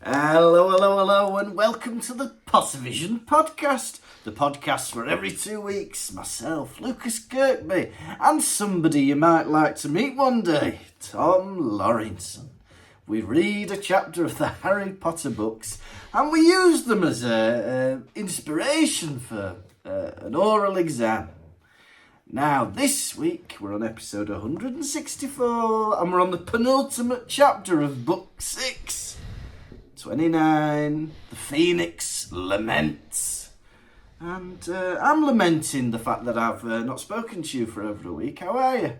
Hello, and welcome to the Pottervision podcast. The podcast where every 2 weeks, myself, Lucas Kirkby, and somebody you might like to meet one day, Tom Lawrenson. We read a chapter of the Harry Potter books, and we use them as inspiration for an oral exam. Now, this week, we're on episode 164, and we're on the penultimate chapter of book 6. 29, the Phoenix Lament. And I'm lamenting the fact that I've not spoken to you for over a week. How are you?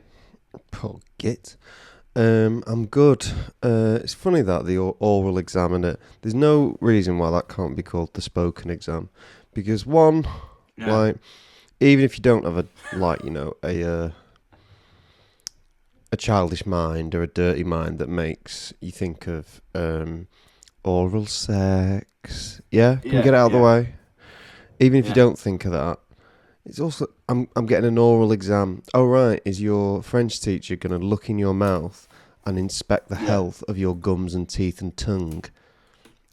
Poor git. I'm good. It's funny that the oral exam in it, there's no reason why that can't be called the spoken exam. Because one, like, even if you don't have a childish mind or a dirty mind that makes you think of oral sex, can we get it out of the way? Even if you don't think of that, it's also I'm getting an oral exam. Oh right, is your French teacher going to look in your mouth and inspect the health of your gums and teeth and tongue?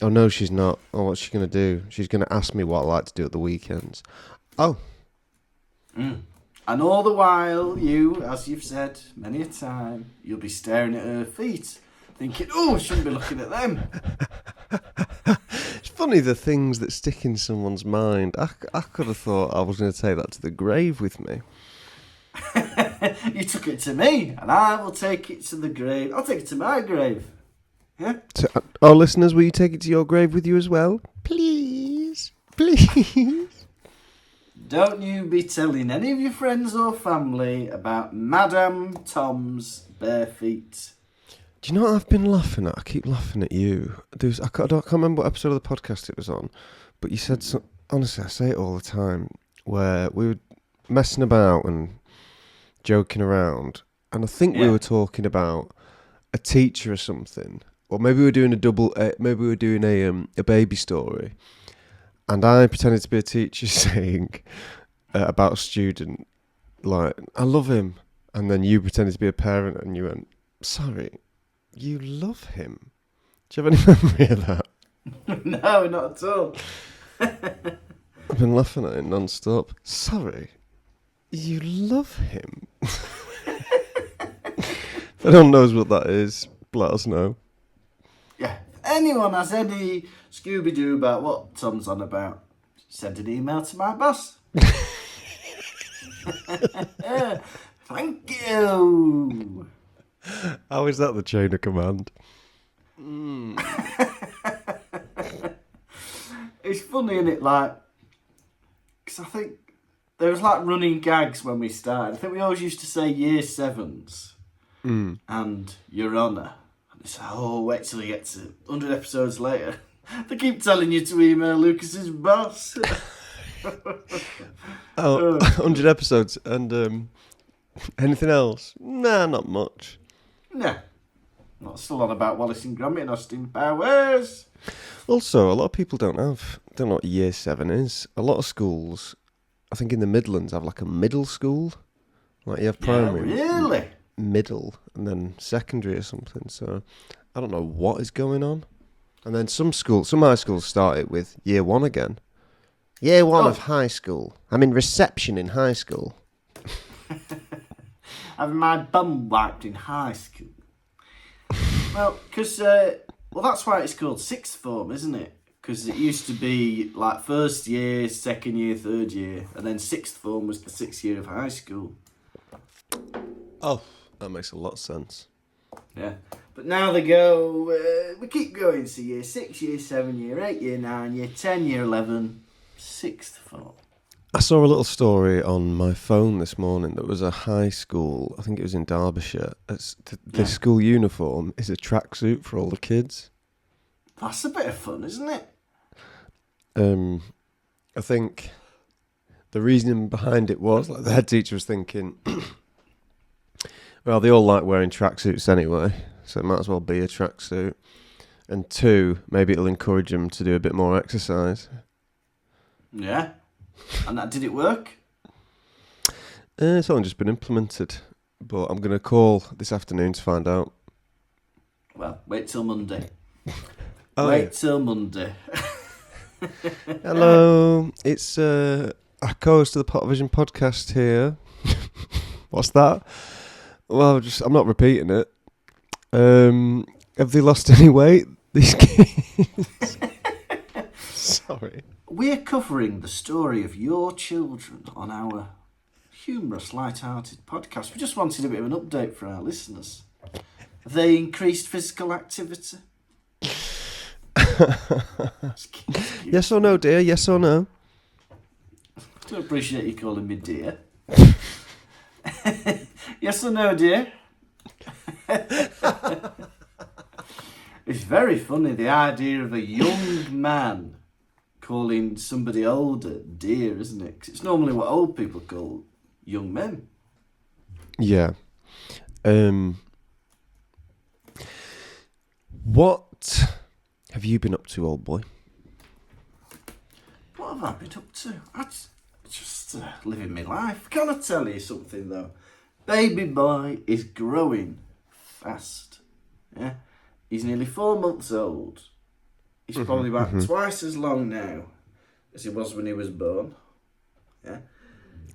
Oh no, she's not. Oh, what's she going to do? She's going to ask me what I like to do at the weekends. Oh. And all the while, you, as you've said many a time, you'll be staring at her feet, thinking, oh, I shouldn't be looking at them. It's funny the things that stick in someone's mind. I could have thought I was going to take that to the grave with me. You took it to me, and I will take it to the grave. I'll take it to my grave. Yeah? To our listeners, will you take it to your grave with you as well? Please. Please. Don't you be telling any of your friends or family about Madame Tom's bare feet. Do you know what I've been laughing at? I keep laughing at you. I can't remember what episode of the podcast it was on, but you said, honestly, I say it all the time, where we were messing about and joking around, and I think we were talking about a teacher or something, or maybe we were doing a baby story, and I pretended to be a teacher saying about a student, like, I love him, and then you pretended to be a parent, and you went, sorry, you love him? Do you have any memory of that? No, not at all. I've been laughing at it non-stop. Sorry, you love him? If anyone knows what that is, let us know. Yeah, if anyone has any Scooby-Doo about what Tom's on about, send an email to my boss. Thank you. How is that the chain of command? It's funny, isn't it? Like, because I think there was like running gags when we started. I think we always used to say year sevens and Your Honour. And it's like, oh, wait till you get to 100 episodes later. They keep telling you to email Lucas's boss. 100 episodes and anything else? Nah, not much. Nah. Not still on about Wallace and Gromit and Austin Powers. Also, a lot of people don't know what year 7 is. A lot of schools, I think in the Midlands, have like a middle school. Like you have primary, really? Middle, and then secondary or something. So I don't know what is going on. And then some high schools start it with year 1 again. Year 1 of high school. I'm in reception in high school. Having my bum wiped in high school. Well, because that's why it's called sixth form, isn't it? Because it used to be like first year, second year, third year, and then sixth form was the 6th year of high school. Oh, that makes a lot of sense. Yeah, but now they go. We keep going. So year 6, year 7, year 8, year 9, year 10, year 11, sixth form. I saw a little story on my phone this morning that was a high school, I think it was in Derbyshire. The school uniform is a tracksuit for all the kids. That's a bit of fun, isn't it? I think the reasoning behind it was, like, the head teacher was thinking, well, they all like wearing tracksuits anyway, so it might as well be a tracksuit. And 2, maybe it'll encourage them to do a bit more exercise. Yeah. And did it work? It's only just been implemented, but I'm going to call this afternoon to find out. Well, wait till Monday. Oh, Wait yeah. till Monday. Hello, it's a co-host of the Potvision podcast here. What's that? Well, I'm not repeating it. Have they lost any weight, these kids? Sorry. We're covering the story of your children on our humorous, light-hearted podcast. We just wanted a bit of an update for our listeners. Have they increased physical activity? Yes or no, dear? Yes or no? I don't appreciate you calling me dear. Yes or no, dear? It's very funny, the idea of a young man calling somebody older dear, isn't it? 'Cause it's normally what old people call young men. Yeah. What have you been up to, old boy? What have I been up to? Just living my life. Can I tell you something, though? Baby boy is growing fast. Yeah? He's nearly 4 months old. He's probably about twice as long now as he was when he was born. Yeah?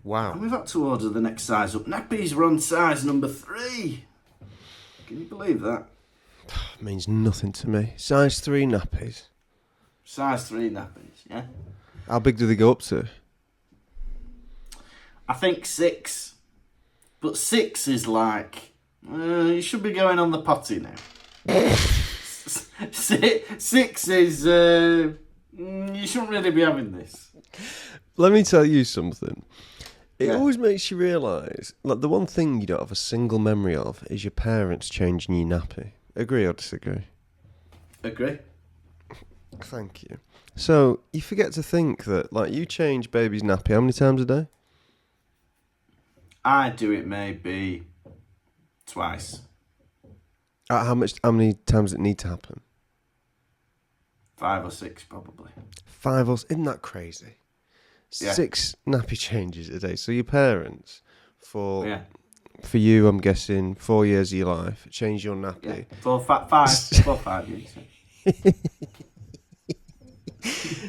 Wow. And we've had to order the next size up. Nappies were on size number 3. Can you believe that? Means nothing to me. Size 3 nappies. Size 3 nappies, yeah? How big do they go up to? I think 6. But 6 is like, you should be going on the potty now. 6 is, you shouldn't really be having this. Let me tell you something. It Yeah. always makes you realise, like, the one thing you don't have a single memory of is your parents changing your nappy. Agree or disagree? Agree? Thank you. So, you forget to think that, like, you change baby's nappy how many times a day? I do it maybe twice. How many times does it need to happen? 5 or 6 probably. 5 or... Isn't that crazy? Yeah. 6 nappy changes a day. So your parents, for Yeah. you, I'm guessing, 4 years of your life, change your nappy. Yeah. 4, 5 years.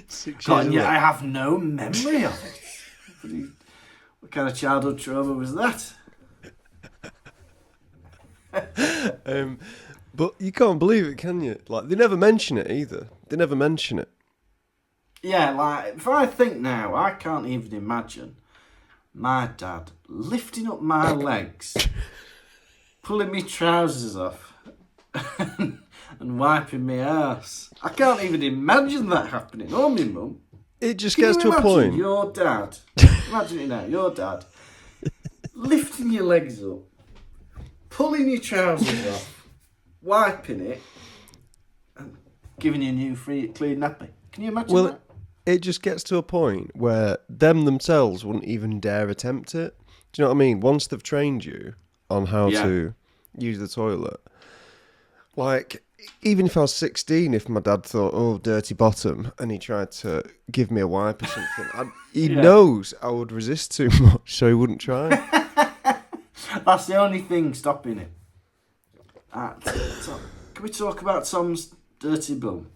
6 God, years yeah, of I have no memory of it. What kind of childhood trauma was that? But you can't believe it, can you? Like, they never mention it either. They never mention it. Yeah, like, if I think now, I can't even imagine my dad lifting up my legs, pulling me trousers off, and wiping my arse. I can't even imagine that happening. Or my mum. It just Can gets you to a imagine point. your dad, imagine it now, your dad, lifting your legs up, pulling your trousers off, wiping it, and giving you a new clean nappy. Can you imagine that? It just gets to a point where them themselves wouldn't even dare attempt it. Do you know what I mean? Once they've trained you on how to use the toilet. Like, even if I was 16, if my dad thought, oh, dirty bottom, and he tried to give me a wipe or something, he knows I would resist too much, so he wouldn't try. That's the only thing stopping it. Can we talk about Tom's dirty bum?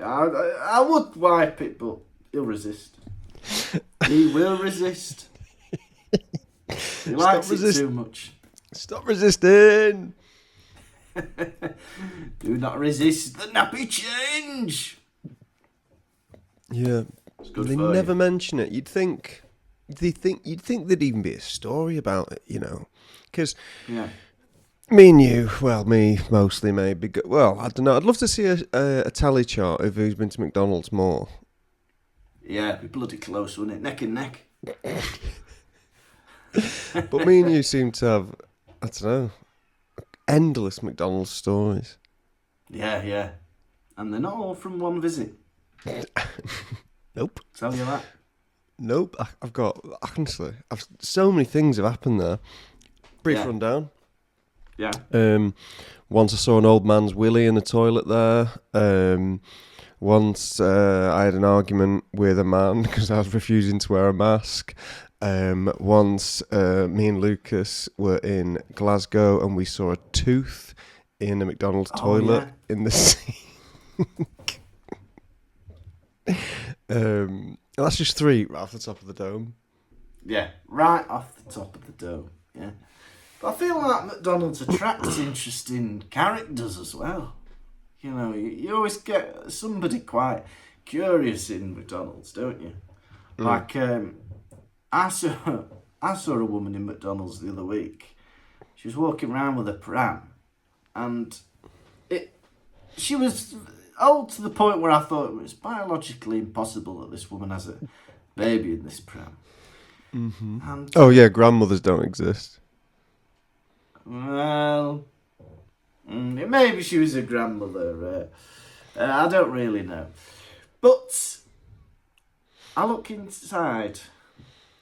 I would wipe it, but he'll resist. He will resist. He likes it too much. Stop resisting! Do not resist the nappy change. Yeah, they never mention it. You'd think there'd even be a story about it, you know, because me and you, well, me mostly maybe. Well, I don't know. I'd love to see a tally chart of who's been to McDonald's more. Yeah, it'd be bloody close, wouldn't it? Neck and neck. But me and you seem to have, I don't know, endless McDonald's stories. Yeah. And they're not all from one visit. Nope. Tell you that. Nope. I've got, honestly, so many things have happened there. Brief rundown. Yeah. Once I saw an old man's willy in the toilet there. Once I had an argument with a man because I was refusing to wear a mask. Once me and Lucas were in Glasgow and we saw a tooth in a McDonald's toilet in the sea. That's just 3 right off the top of the dome. Yeah, right off the top of the dome. Yeah, but I feel like McDonald's attracts interesting characters as well. You know, you always get somebody quite curious in McDonald's, don't you? Like, I saw a woman in McDonald's the other week. She was walking around with a pram, and she was old to the point where I thought it was biologically impossible that this woman has a baby in this pram. Mm-hmm. And, oh yeah, grandmothers don't exist. Well, maybe she was a grandmother. I don't really know. But I look inside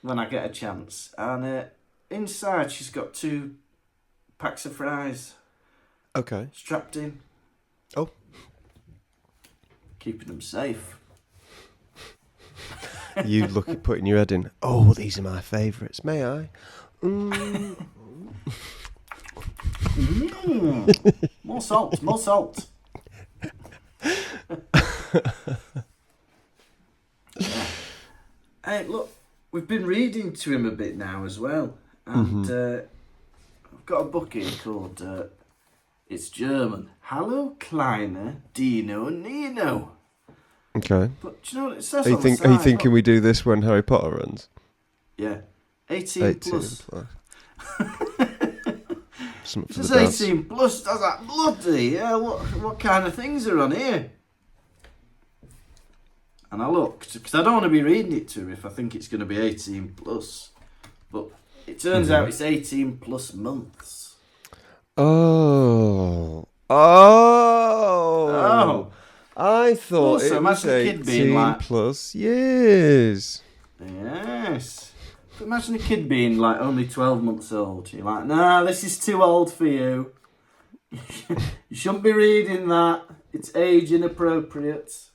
when I get a chance, and inside she's got 2 packs of fries. Okay. Strapped in. Oh. Keeping them safe. You look at putting your head in. Oh, these are my favourites. May I? More salt, more salt. Hey, look, we've been reading to him a bit now as well. And I've got a book here called, it's German, Hallo Kleine Dino Nino. Okay. But do you know what it says Are you, on the side? are you thinking we do this when Harry Potter runs? Yeah. 18 plus. Something It for says the dads. 18 plus. I was like, bloody hell, what kind of things are on here? And I looked, because I don't want to be reading it to him if I think it's going to be 18 plus. But it turns out it's 18 plus months. Oh. I thought Also, it was imagine a kid 18 being like- plus years. Yes. But imagine a kid being like only 12 months old. You're like, nah, this is too old for you. You shouldn't be reading that. It's age inappropriate.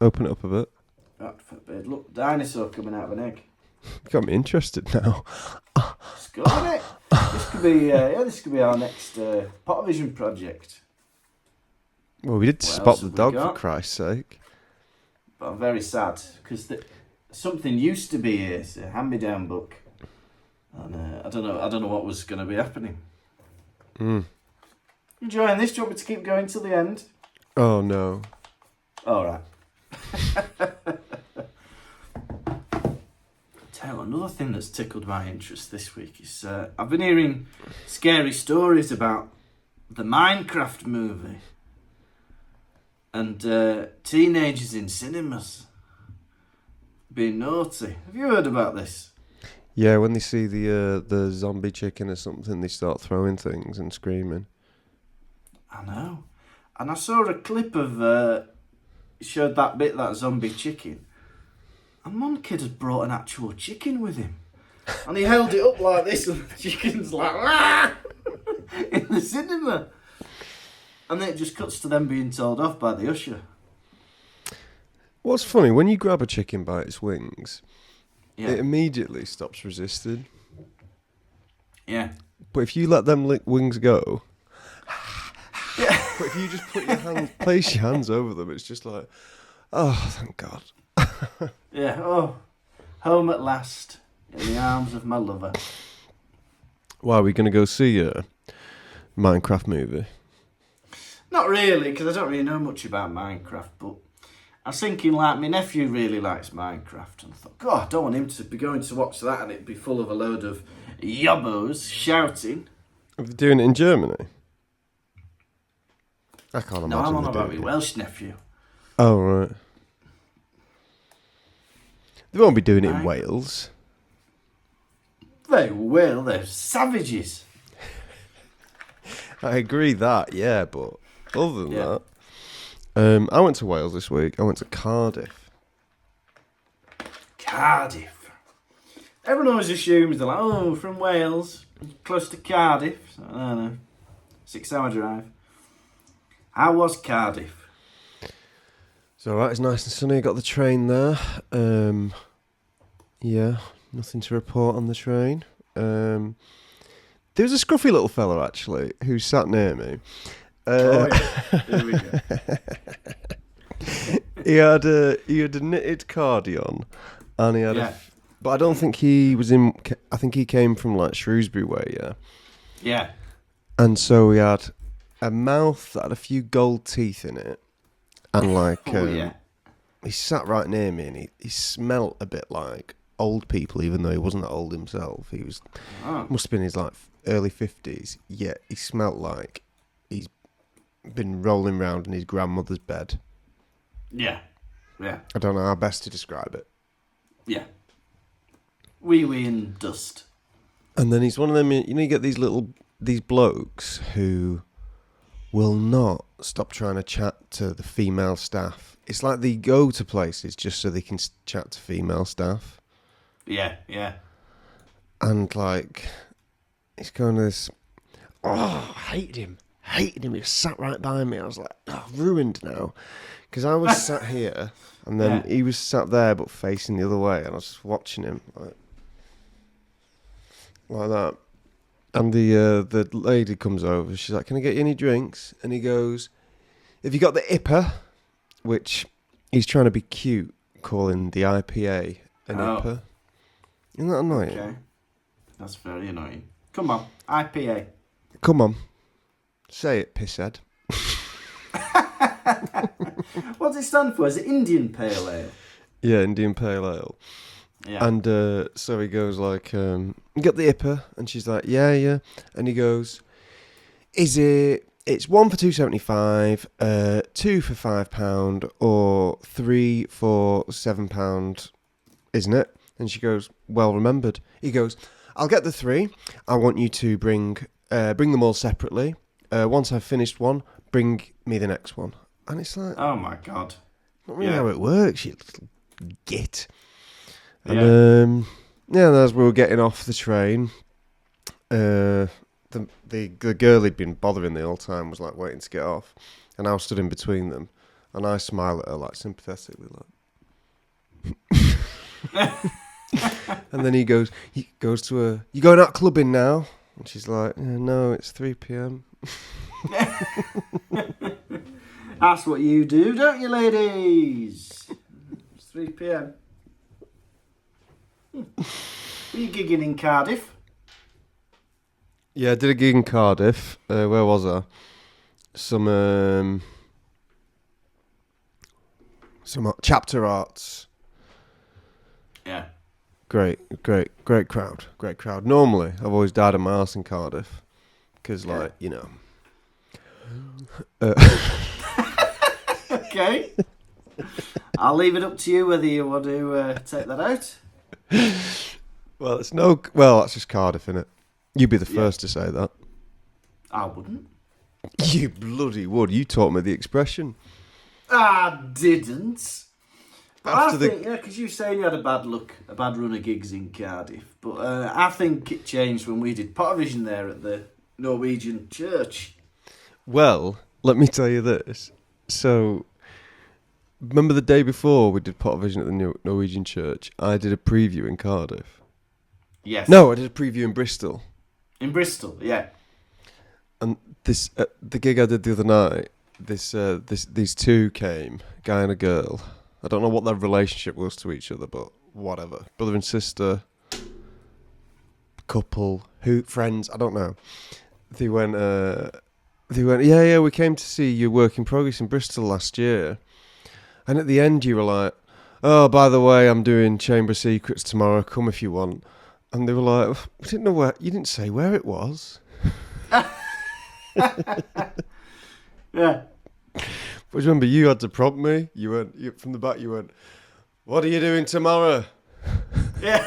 Open it up a bit. God forbid. Look, dinosaur coming out of an egg. Got me interested now. It's good, isn't it? This could be our next Pottervision project. Well, we did What spot else the have we dog, for got? Christ's sake. But I'm very sad because something used to be here. It's a hand-me-down book, and I don't know what was going to be happening. Enjoying this? Do you want me to keep going till the end? Oh, no. All right. Tell you, another thing that's tickled my interest this week is I've been hearing scary stories about the Minecraft movie and teenagers in cinemas being naughty. Have you heard about this? Yeah, when they see the zombie chicken or something, they start throwing things and screaming. I know. And I saw a clip of showed that zombie chicken. And one kid had brought an actual chicken with him. And he held it up like this and the chicken's like, "Wah!" in the cinema. And then it just cuts to them being told off by the usher. What's funny, when you grab a chicken by its wings, Yeah. it immediately stops resisting. Yeah. But if you let them wings go, Yeah. but if you just place your hands over them, it's just like, oh, thank God. Yeah. Oh, home at last in the arms of my lover. Why, are we going to go see a Minecraft movie? Not really, because I don't really know much about Minecraft, but I was thinking, like, my nephew really likes Minecraft, and I thought, God, I don't want him to be going to watch that and it'd be full of a load of yobbos shouting. Are they doing it in Germany? I can't imagine. No, I'm on they about do my it. Welsh nephew. Oh, right. They won't be doing it in Right. Wales. They will, they're savages. I agree that, yeah, but other than Yeah. that, I went to Wales this week. I went to Cardiff. Cardiff. Everyone always assumes they're like, oh, from Wales, close to Cardiff. So, I don't know, 6-hour drive. How was Cardiff? It's alright, it's nice and sunny. Got the train there. Yeah, nothing to report on the train. There was a scruffy little fella, actually, who sat near me. Yeah. Here we go. He had a knitted cardigan, and he had but I don't think he was in. I think he came from like Shrewsbury way, yeah. Yeah. And so he had a mouth that had a few gold teeth in it, and like he sat right near me, and he smelt a bit like old people, even though he wasn't that old himself. He was must have been his like early 50s. Yet he smelt like he's been rolling around in his grandmother's bed. Yeah. Yeah. I don't know how best to describe it. Yeah. Wee and dust. And then he's one of them, you know, you get these blokes who will not stop trying to chat to the female staff. It's like they go to places just so they can chat to female staff. Yeah, yeah. And like, he's going to this, I hated him. He sat right by me. I was like, ruined now. Because I was sat here, and then he was sat there but facing the other way, and I was just watching him like that. And the lady comes over. She's like, "Can I get you any drinks?" And he goes, "Have you got the IPA?" Which he's trying to be cute, calling the IPA an IPA. Isn't that annoying? Okay, that's very annoying. Come on, IPA. Come on, say it, pisshead. What does it stand for? Is it Indian Pale Ale? Yeah, Indian Pale Ale. Yeah. And so he goes like, "You got the IPA?" And she's like, yeah. And he goes, it's 1 for £2.75, 2 for £5, or 3 for £7, isn't it? And she goes, "Well remembered." He goes, "I'll get the 3. I want you to bring them all separately. Once I've finished one, bring me the next one." And it's like, oh my God, not really how it works, you little git. And as we were getting off the train, the girl he'd been bothering the whole time was like waiting to get off, and I was stood in between them, and I smile at her like sympathetically, like. And then he goes to her, "You going out clubbing now?" And she's like, "No, it's 3 p.m. That's what you do, don't you, ladies? It's 3 p.m. Were you gigging in Cardiff? Yeah, I did a gig in Cardiff. Where was I? Some chapter arts. Yeah. Great crowd. Normally, I've always died on my arse in Cardiff. Because, like, you know. Okay. I'll leave it up to you whether you want to take that out. Well, that's just Cardiff, innit? You'd be the first to say that. I wouldn't. You bloody would. You taught me the expression. I didn't. But I think, because you saying you had a bad run of gigs in Cardiff. But I think it changed when we did Pottervision there at the Norwegian church. Well, let me tell you this. So, remember the day before we did Pottervision at the Norwegian church? I did a preview in Cardiff. Yes. No, I did a preview in Bristol. In Bristol, yeah. And this the gig I did the other night, these two came, a guy and a girl. I don't know what their relationship was to each other, but whatever. Brother and sister, couple, friends, I don't know. They went, yeah, we came to see your work in progress in Bristol last year. And at the end you were like, "Oh, by the way, I'm doing Chamber of Secrets tomorrow, come if you want." And they were like, "We didn't know where," you didn't say where it was. Yeah. But remember, you had to prompt me. From the back, you went, "What are you doing tomorrow?" Yeah.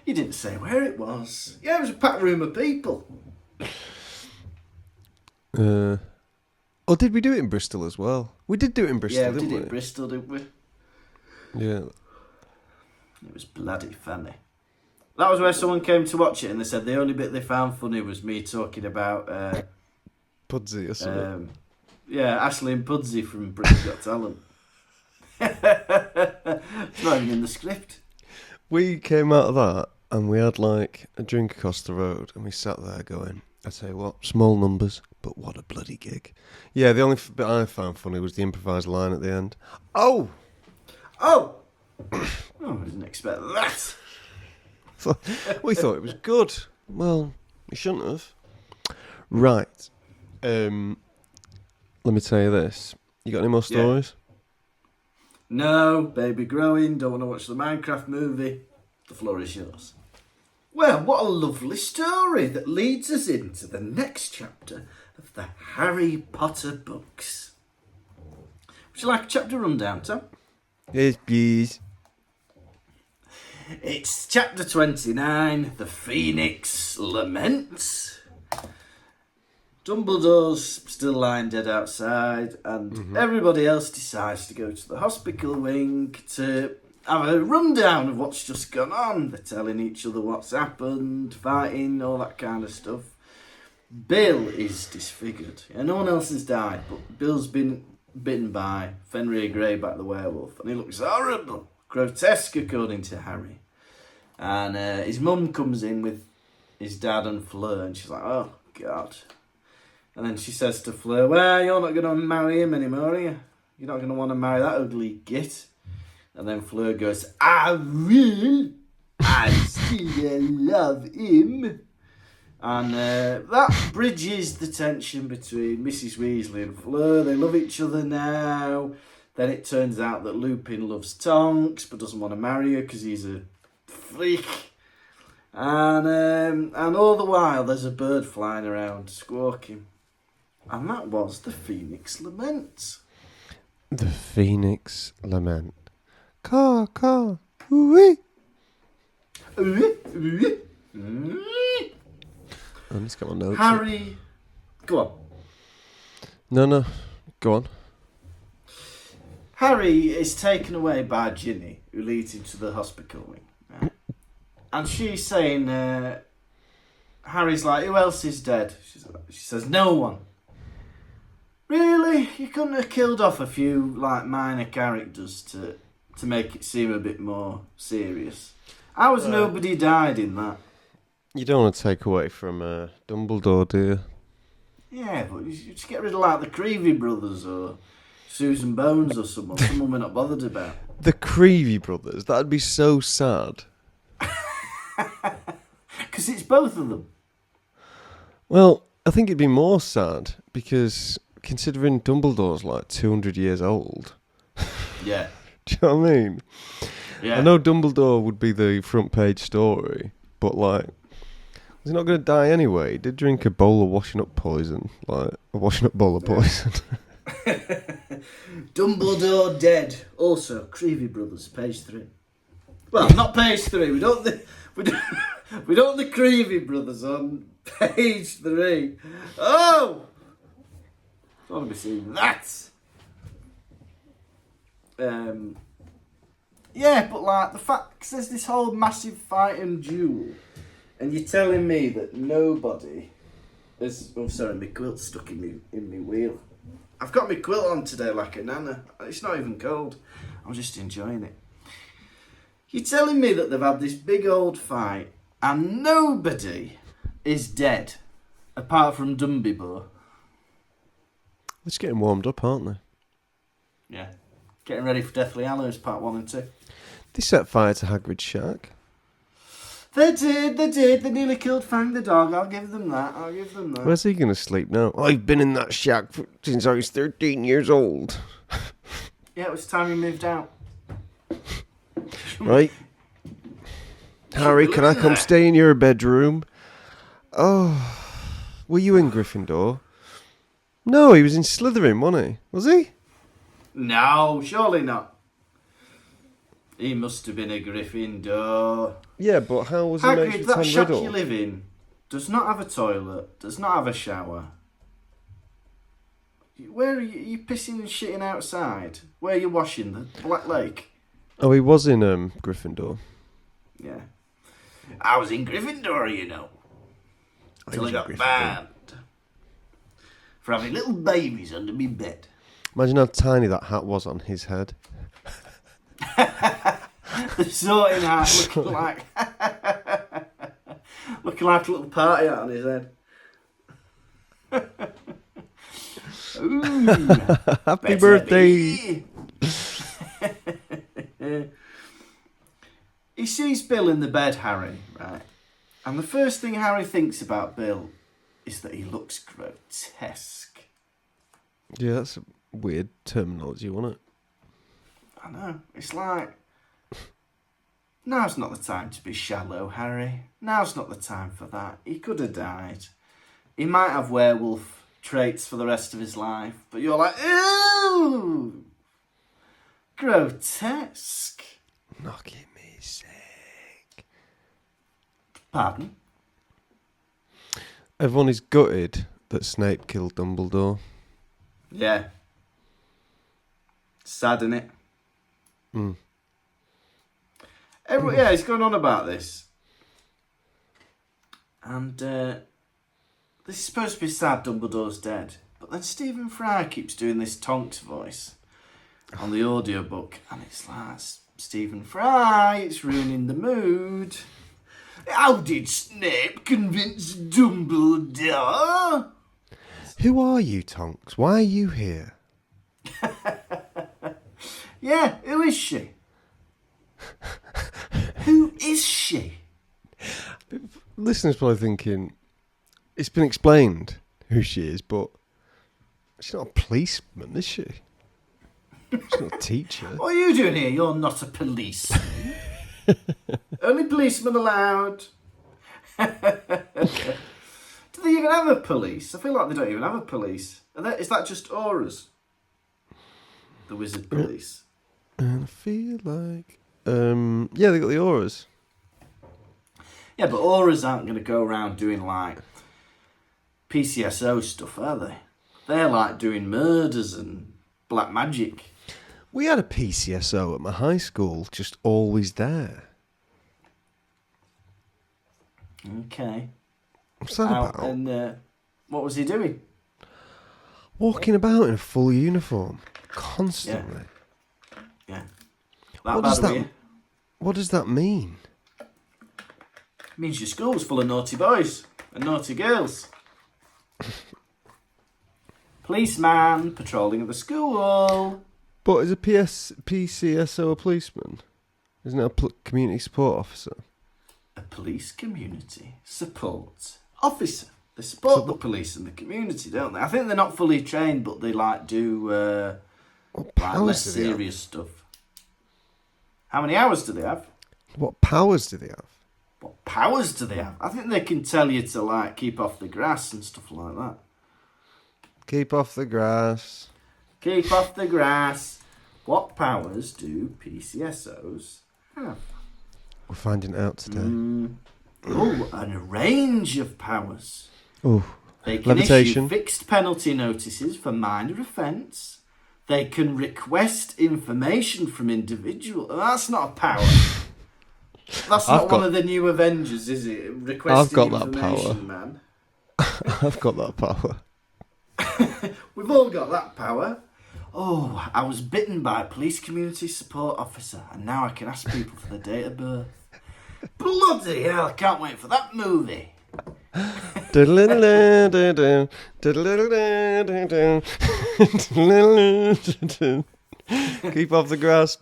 You didn't say where it was. Yeah, it was a packed room of people. Or did we do it in Bristol as well? We did do it in Bristol, didn't we? Yeah, we did it in Bristol, didn't we? Yeah. It was bloody funny. That was where someone came to watch it and they said the only bit they found funny was me talking about... Pudsey or something. Ashley and Pudsey from Britain's Got Talent. It's not even in the script. We came out of that and we had like a drink across the road and we sat there going, I tell you what, small numbers, but what a bloody gig. Yeah, the only bit I found funny was the improvised line at the end. Oh! Oh! Oh, I didn't expect that. We thought it was good. Well, you shouldn't have. Right. Let me tell you this. You got any more stories? No, baby growing, don't want to watch the Minecraft movie. The floor is yours. Well, what a lovely story that leads us into the next chapter of the Harry Potter books. Would you like a chapter rundown, Tom? Yes, please. It's chapter 29, The Phoenix Lament. Dumbledore's still lying dead outside, and everybody else decides to go to the hospital wing to have a rundown of what's just gone on. They're telling each other what's happened, fighting, all that kind of stuff. Bill is disfigured. Yeah, no one else has died, but Bill's been bitten by Fenrir Greyback the werewolf, and he looks horrible, grotesque according to Harry. And his mum comes in with his dad and Fleur, and she's like, oh, God. And then she says to Fleur, well, you're not going to marry him anymore, are you? You're not going to want to marry that ugly git. And then Fleur goes, I will. I still love him. And that bridges the tension between Mrs. Weasley and Fleur. They love each other now. Then it turns out that Lupin loves Tonks, but doesn't want to marry her because he's a freak. And all the while there's a bird flying around squawking. And that was the Phoenix Lament. The Phoenix Lament. Caw, caw, ooh-wee. I just got my notes. Harry, go on. No, go on. Harry is taken away by Ginny, who leads him to the hospital wing. Right? And she's saying, Harry's like, who else is dead? She says, no one. Really? You couldn't have killed off a few like minor characters to make it seem a bit more serious? How has nobody died in that? You don't want to take away from Dumbledore, do you? Yeah, but you just get rid of like the Creevy brothers or Susan Bones or someone we're not bothered about. The Creevy brothers? That'd be so sad. Because it's both of them. Well, I think it'd be more sad because considering Dumbledore's like 200 years old. Yeah. Do you know what I mean? Yeah. I know Dumbledore would be the front page story, but like, was he not going to die anyway? He did drink a bowl of washing up poison, like a washing up bowl of poison. Dumbledore dead. Also, Creevy brothers, page 3. Well, not page 3. We don't the Creevy brothers on page 3. Oh, I want to be seeing that. Yeah, but like the fact, cause there's this whole massive fight and duel, and you're telling me that nobody is. Oh, sorry, my quilt's stuck in my wheel. I've got my quilt on today like a nana. It's not even cold. I'm just enjoying it. You're telling me that they've had this big old fight and nobody is dead, apart from Dumbledore. They're just getting warmed up, aren't they? Yeah. Getting ready for Deathly Hallows Part 1 and 2. They set fire to Hagrid's shack. They did. They nearly killed Fang the dog. I'll give them that. Where's he going to sleep now? I've been in that shack since I was 13 years old. Yeah, it was time he moved out. Right. Harry, can I come stay in your bedroom? Oh, were you in Gryffindor? No, he was in Slytherin, wasn't he? Was he? No, surely not. He must have been a Gryffindor. Yeah, but how was he Hagrid, mates with that Tom shack Riddle? you live in does not have a toilet, does not have a shower. Where are you? Are you pissing and shitting outside? Where are you washing? The Black Lake? Oh, he was in Gryffindor. Yeah. I was in Gryffindor, you know. Till I got banned. For having little babies under me bed. Imagine how tiny that hat was on his head. The sorting hat looking like a little party hat on his head. Ooh, Happy better birthday! be. He sees Bill in the bed, Harry, right? And the first thing Harry thinks about Bill is that he looks grotesque. Yeah, that's a weird terminology, wasn't it? I know. It's like, now's not the time to be shallow, Harry. Now's not the time for that. He could have died. He might have werewolf traits for the rest of his life, but you're like, ew! Grotesque. Knocking me sick. Pardon? Everyone is gutted that Snape killed Dumbledore. Yeah. Sad, isn't it? Mm. Yeah, he's going on about this. And this is supposed to be sad Dumbledore's dead. But then Stephen Fry keeps doing this Tonks voice on the audiobook. And it's like, Stephen Fry, it's ruining the mood. How did Snape convince Dumbledore? Who are you, Tonks? Why are you here? Yeah, who is she? Who is she? Listeners probably thinking, it's been explained who she is, but she's not a policeman, is she? She's not a teacher. What are you doing here? You're not a policeman. Only policemen allowed. Do they even have a police? I feel like they don't even have a police. Is that just auras? The wizard police. And I feel like... yeah, they got the auras. Yeah, but auras aren't going to go around doing like PCSO stuff, are they? They're like doing murders and black magic. We had a PCSO at my high school, just always there. Okay. What's that about? And what was he doing? Walking about in a full uniform, constantly. Yeah. What does that mean? It means your school was full of naughty boys and naughty girls. Policeman patrolling at the school. But is a PCSO a policeman? Isn't it a community support officer? A police community support officer. They support the police and the community, don't they? I think they're not fully trained, but they like do less serious stuff. How many hours do they have? What powers do they have? What powers do they have? I think they can tell you to like keep off the grass and stuff like that. Keep off the grass. Keep off the grass. What powers do PCSOs have? We're finding out today. A range of powers. Oh, They can levitation. issue fixed penalty notices for minor offence. They can request information from individuals. That's not a power. That's not one of the new Avengers, is it? Requesting I've got that information, power. man. I've got that power. We've all got that power. Oh, I was bitten by a police community support officer, and now I can ask people for their date of birth. Bloody hell, I can't wait for that movie. Keep off the grass.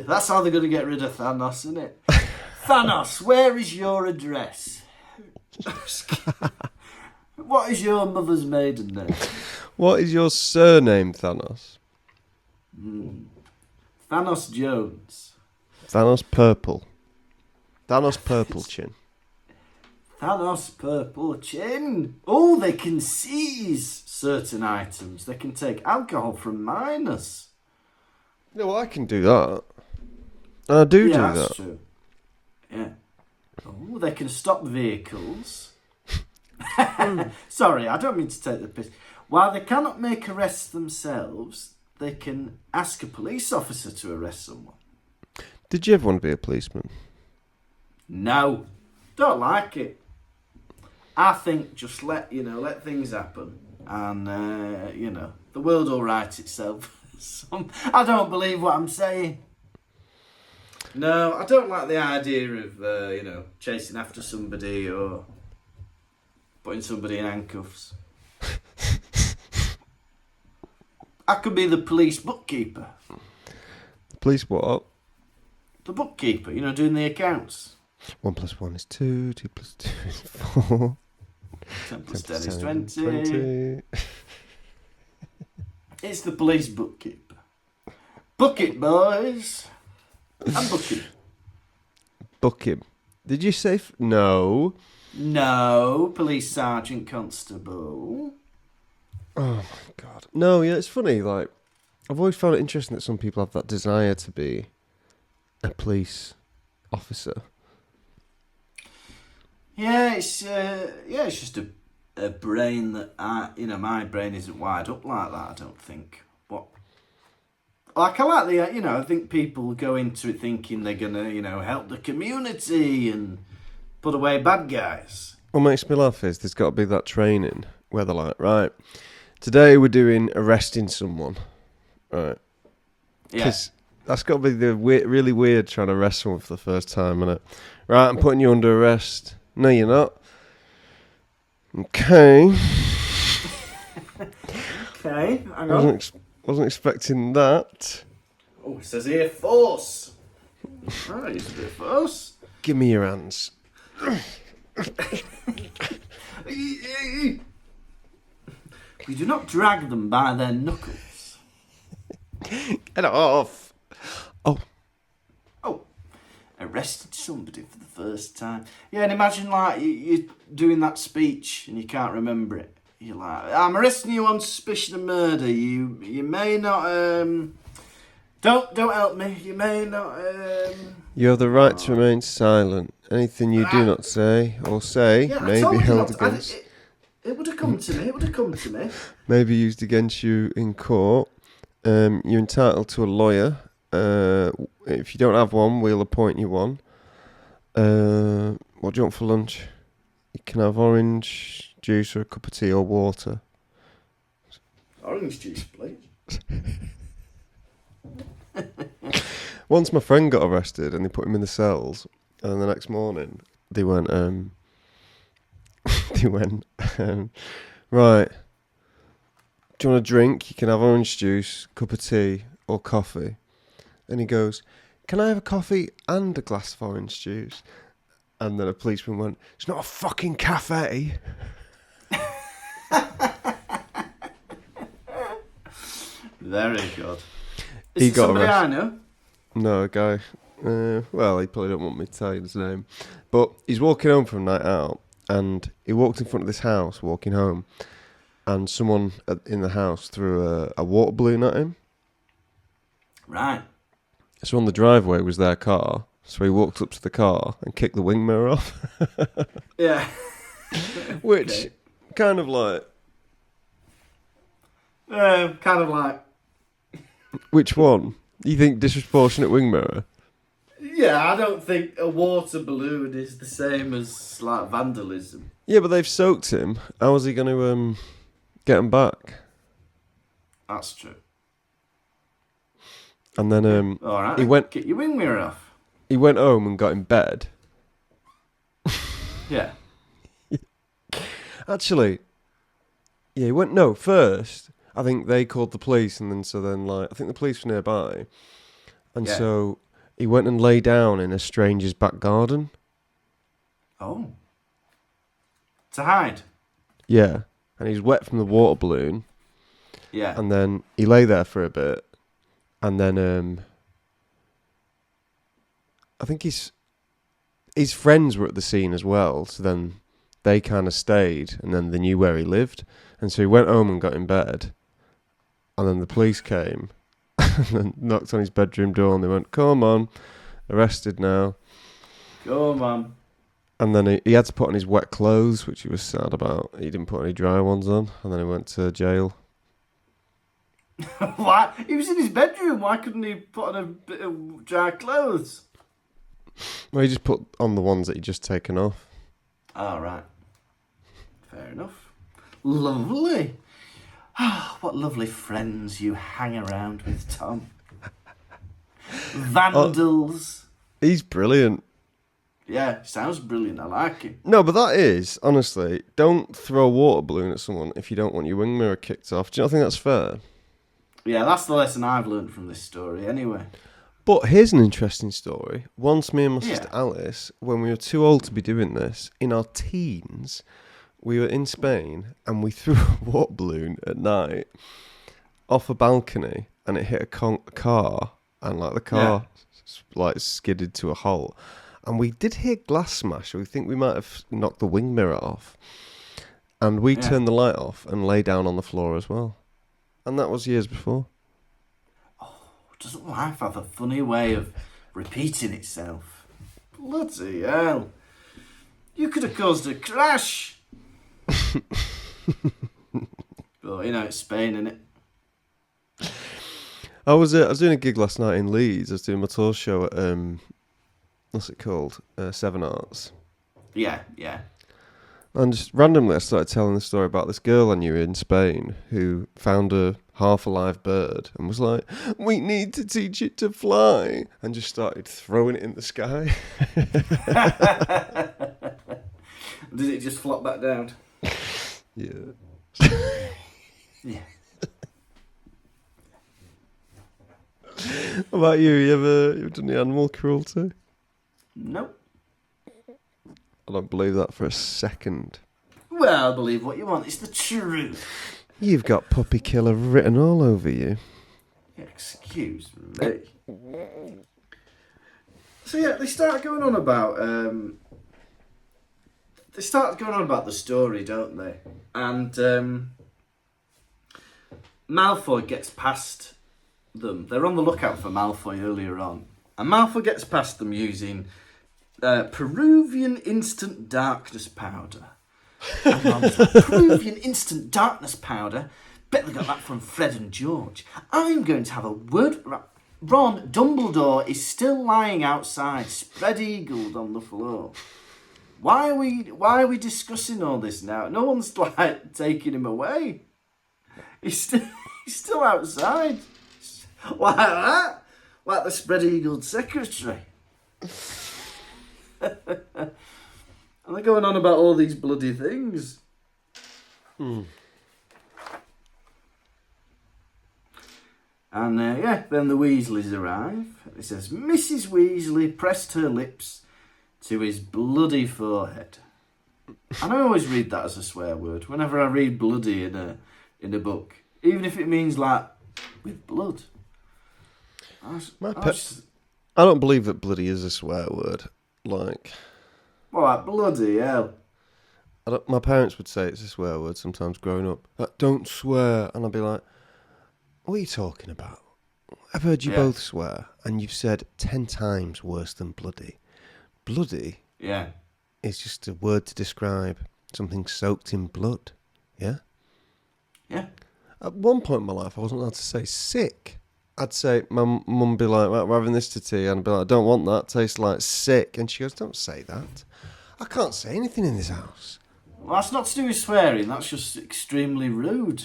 That's how they're going to get rid of Thanos, isn't it? Thanos, where is your address? What is your mother's maiden name? What is your surname, Thanos? Thanos Jones. Thanos Purple. Thanos Purple Chin. Thanos Purple Chin. Oh, they can seize certain items. They can take alcohol from minors. No, well, I can do that. I do That's that. True. Yeah. Oh, they can stop vehicles. Sorry, I don't mean to take the piss. While they cannot make arrests themselves, they can ask a police officer to arrest someone. Did you ever want to be a policeman? No, don't like it. I think just let things happen, and the world will right itself. I don't believe what I'm saying. No, I don't like the idea of chasing after somebody or putting somebody in handcuffs. I could be the police bookkeeper. Police what? The bookkeeper, doing the accounts. 1 + 1 is 2, 2 + 2 is 4. 10 + 10 10 is 10 20. It's the police bookkeeper. Book it, boys. And book him. Book him. Did you say... No. No, police sergeant constable. Oh, my God. No, yeah, it's funny, like... I've always found it interesting that some people have that desire to be a police officer. Yeah, it's just a brain that my brain isn't wired up like that. I don't think. I like the I think people go into it thinking they're gonna help the community and put away bad guys. What makes me laugh is there's got to be that training where they're like, right, today we're doing arresting someone, right? Yeah. Because that's got to be really weird trying to arrest someone for the first time, isn't it? Right, I'm putting you under arrest. No, you're not. Okay. Okay, hang on. Wasn't expecting that. Oh, it says here force. Oh, it's a bit of force. Give me your hands. We do not drag them by their knuckles. Get off. Oh, arrested somebody for the first time. Yeah, and imagine like you're doing that speech and you can't remember it. You're like, I'm arresting you on suspicion of murder. You may not. Don't help me. You may not. You have the right to remain silent. Anything you do not say or say may be held against. It would have come to me. May be used against you in court. You're entitled to a lawyer. If you don't have one, we'll appoint you one. What do you want for lunch? You can have orange juice or a cup of tea or water. Orange juice, please. Once my friend got arrested and they put him in the cells, and the next morning they went, right, do you want a drink? You can have orange juice, cup of tea or coffee. And he goes, can I have a coffee and a glass of orange juice? And then a policeman went, it's not a fucking cafe. Very good. He Is it got somebody arrested. I know? No, a guy. Well, he probably don't want me to tell you his name. But he's walking home from a night out, and he walked in front of this house, walking home, and someone in the house threw a water balloon at him. Right. So on the driveway was their car, so he walked up to the car and kicked the wing mirror off. Yeah. Which, kind of like... Kind of like... Which one? You think disproportionate wing mirror? Yeah, I don't think a water balloon is the same as, like, vandalism. Yeah, but they've soaked him. How is he going to get him back? That's true. And then All right, he went. Get your wing mirror off. He went home and got in bed. Yeah. Actually, yeah, he went. No, first I think they called the police, and then I think the police were nearby, and so he went and lay down in a stranger's back garden. Oh. To hide. Yeah, and he's wet from the water balloon. Yeah. And then he lay there for a bit, and then I think his friends were at the scene as well. So then they kind of stayed, and then they knew where he lived, and so he went home and got in bed, and then the police came and then knocked on his bedroom door, and they went, "Come on, arrested now." Come on. And then he had to put on his wet clothes, which he was sad about. He didn't put any dry ones on, and then he went to jail. Why? He was in his bedroom. Why couldn't he put on a bit of dry clothes? Well, he just put on the ones that he'd just taken off. All right. Fair enough. Lovely. What lovely friends you hang around with, Tom. Vandals. He's brilliant. Yeah, sounds brilliant. I like it. No, but that is, honestly, don't throw a water balloon at someone if you don't want your wing mirror kicked off. Do you not think that's fair? Yeah, that's the lesson I've learned from this story anyway. But here's an interesting story. Once me and my Yeah. sister Alice, when we were too old to be doing this, in our teens, we were in Spain and we threw a water balloon at night off a balcony and it hit a car and like the car like skidded to a halt. And we did hear glass smash. We think we might have knocked the wing mirror off. And we turned the light off and lay down on the floor as well. And that was years before. Doesn't life have a funny way of repeating itself? Bloody hell. You could have caused a crash. But, it's Spain, innit? I was doing a gig last night in Leeds. I was doing my tour show at, what's it called? Seven Arts. Yeah. And just randomly I started telling the story about this girl I knew in Spain who found a half-alive bird and was like, we need to teach it to fly, and just started throwing it in the sky. Did it just flop back down? Yeah. Yeah. What about you? You ever done any animal cruelty? Nope. I don't believe that for a second. Well, believe what you want. It's the truth. You've got puppy killer written all over you. Excuse me. So yeah, they start going on about the story, don't they? And Malfoy gets past them. They're on the lookout for Malfoy earlier on, and Malfoy gets past them using Peruvian instant darkness powder. And Ron's like, Peruvian instant darkness powder? Bet they got that from Fred and George. I'm going to have a word. Ron, Dumbledore is still lying outside, spread-eagled on the floor. Why are we discussing all this now? No one's like taking him away. He's still outside. Like that? Like the spread-eagled secretary. And they're going on about all these bloody things. And then the Weasleys arrive. It says, Mrs. Weasley pressed her lips to his bloody forehead. And I always read that as a swear word. Whenever I read bloody in a book. Even if it means like, with blood. I don't believe that bloody is a swear word. Like... Well, like, bloody hell. My parents would say it's a swear word sometimes growing up. Like, don't swear. And I'd be like, what are you talking about? I've heard you both swear, and you've said 10 times worse than bloody. Bloody is just a word to describe something soaked in blood. Yeah? Yeah. At one point in my life, I wasn't allowed to say sick. I'd say, my mum would be like, right, we're having this to tea, and I'd be like, I don't want that, it tastes like sick. And she goes, don't say that. I can't say anything in this house. Well, that's not to do with swearing, that's just extremely rude.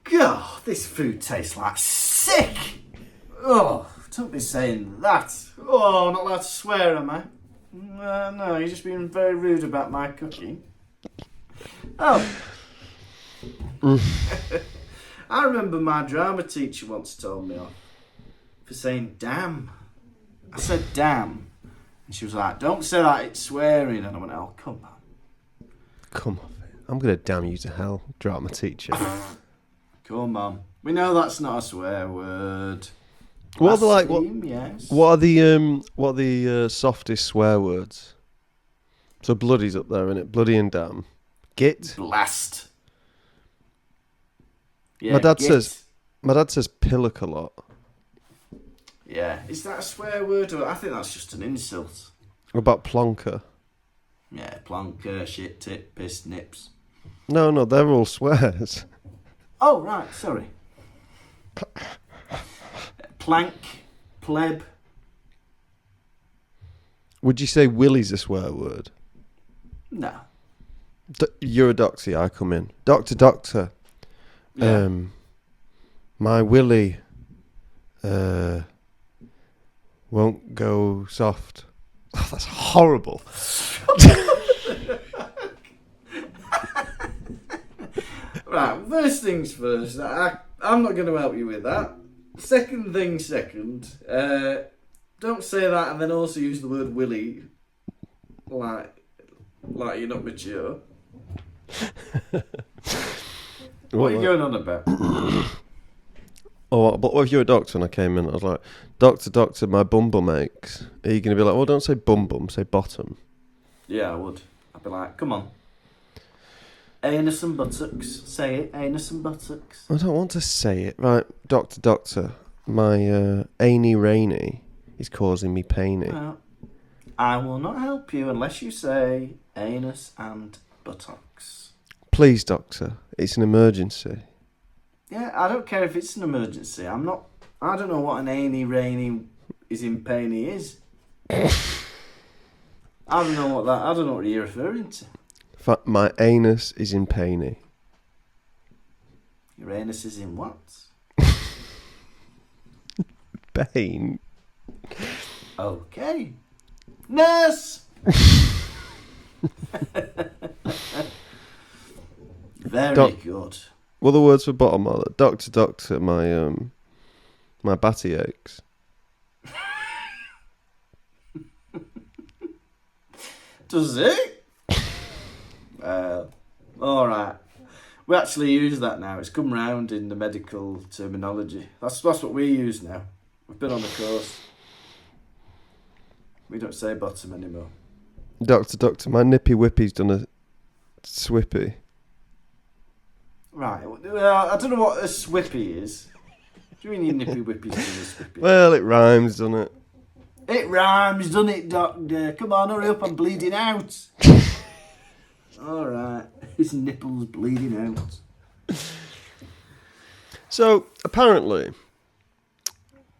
God, this food tastes like sick. Oh, don't be saying that. Oh, I'm not allowed to swear, am I? No, you're just being very rude about my cooking. Oh. I remember my drama teacher once told me off for saying damn. I said damn. And she was like, don't say that, it's swearing. And I went, oh, come on. Come on. I'm going to damn you to hell, drama teacher. Come on. We know that's not a swear word. What are the yes. What are the softest swear words? So bloody's up there, innit? Bloody and damn. Git. Blast. Yeah, my dad says pillock a lot. Yeah. Is that a swear word? Or I think that's just an insult. What about plonker? Yeah, plonker, shit, tip, piss, nips. No, they're all swears. Oh, right, sorry. Plank, pleb. Would you say willy's a swear word? No. You're a doctor, I come in. Doctor. Yeah. My willy won't go soft. Oh, that's horrible. Right, first things first. I'm not going to help you with that. Second thing second. Don't say that and then also use the word willy like you're not mature. What are you going on about? Oh, but what if you're a doctor and I came in, I was like, doctor, my bum bum aches. Are you going to be like, well, don't say bum bum, say bottom? Yeah, I would. I'd be like, come on. Anus and buttocks. Say it, anus and buttocks. I don't want to say it. Right, doctor, my Aney Rainey is causing me painy. Well, I will not help you unless you say anus and buttocks. Please, doctor, it's an emergency. Yeah, I don't care if it's an emergency. I don't know what an Aney Rainey is in painy is. I don't know what you're referring to. My anus is in painy. Your anus is in what? Pain. Okay. Nurse! Very good. Well, the words for bottom are that, doctor, my batty aches. Does it? Alright. We actually use that now. It's come round in the medical terminology. That's what we use now. We've been on the course. We don't say bottom anymore. Doctor, my nippy whippy's done a swippy. Right. Well, I don't know what a swippy is. What do you mean your nippy whippy's done a swippy? Well, it rhymes, doesn't it? It rhymes, doesn't it, doctor? Come on, hurry up, I'm bleeding out. Alright. His nipple's bleeding out. So, apparently,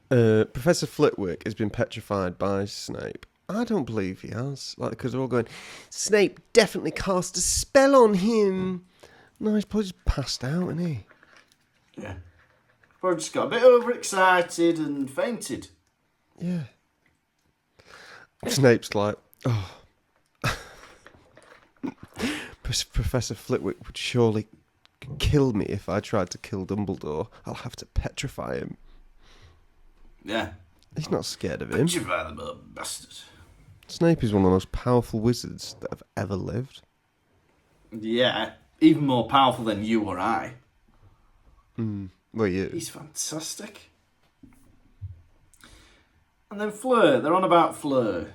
Professor Flitwick has been petrified by Snape. I don't believe he has. Because they're all going, Snape definitely cast a spell on him. No, he's probably just passed out, isn't he? Yeah. Probably just got a bit overexcited and fainted. Yeah. Snape's like, oh. Professor Flitwick would surely kill me if I tried to kill Dumbledore. I'll have to petrify him. Yeah. He's not scared of him. Petrify the little bastard. Snape is one of the most powerful wizards that have ever lived. Yeah. Even more powerful than you or I. Well, you. He's fantastic. And then Fleur. They're on about Fleur.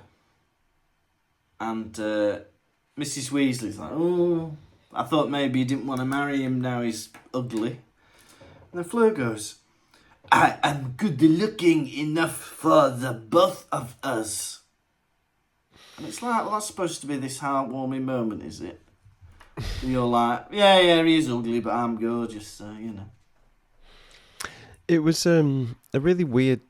And Mrs. Weasley's like, oh, I thought maybe you didn't want to marry him, now he's ugly. And then Fleur goes, I am good looking enough for the both of us. And it's like, well, that's supposed to be this heartwarming moment, is it? And you're like, yeah, he's ugly, but I'm gorgeous, so, you know. It was a really weird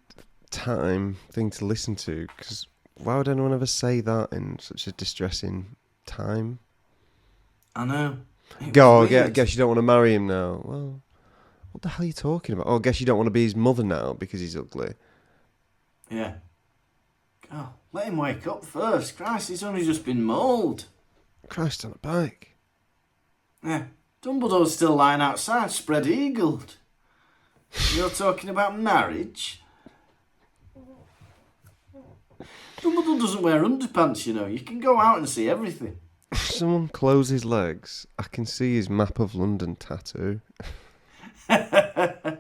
thing to listen to, because why would anyone ever say that in such a distressing time? I know. I guess you don't want to marry him now. Well, what the hell are you talking about? Oh, I guess you don't want to be his mother now because he's ugly. Yeah. Oh, let him wake up first. Christ, he's only just been mauled. Christ on a bike. Yeah. Dumbledore's still lying outside, spread-eagled. You're talking about marriage? Dumbledore doesn't wear underpants, you know. You can go out and see everything. If someone close his legs, I can see his map of London tattoo. I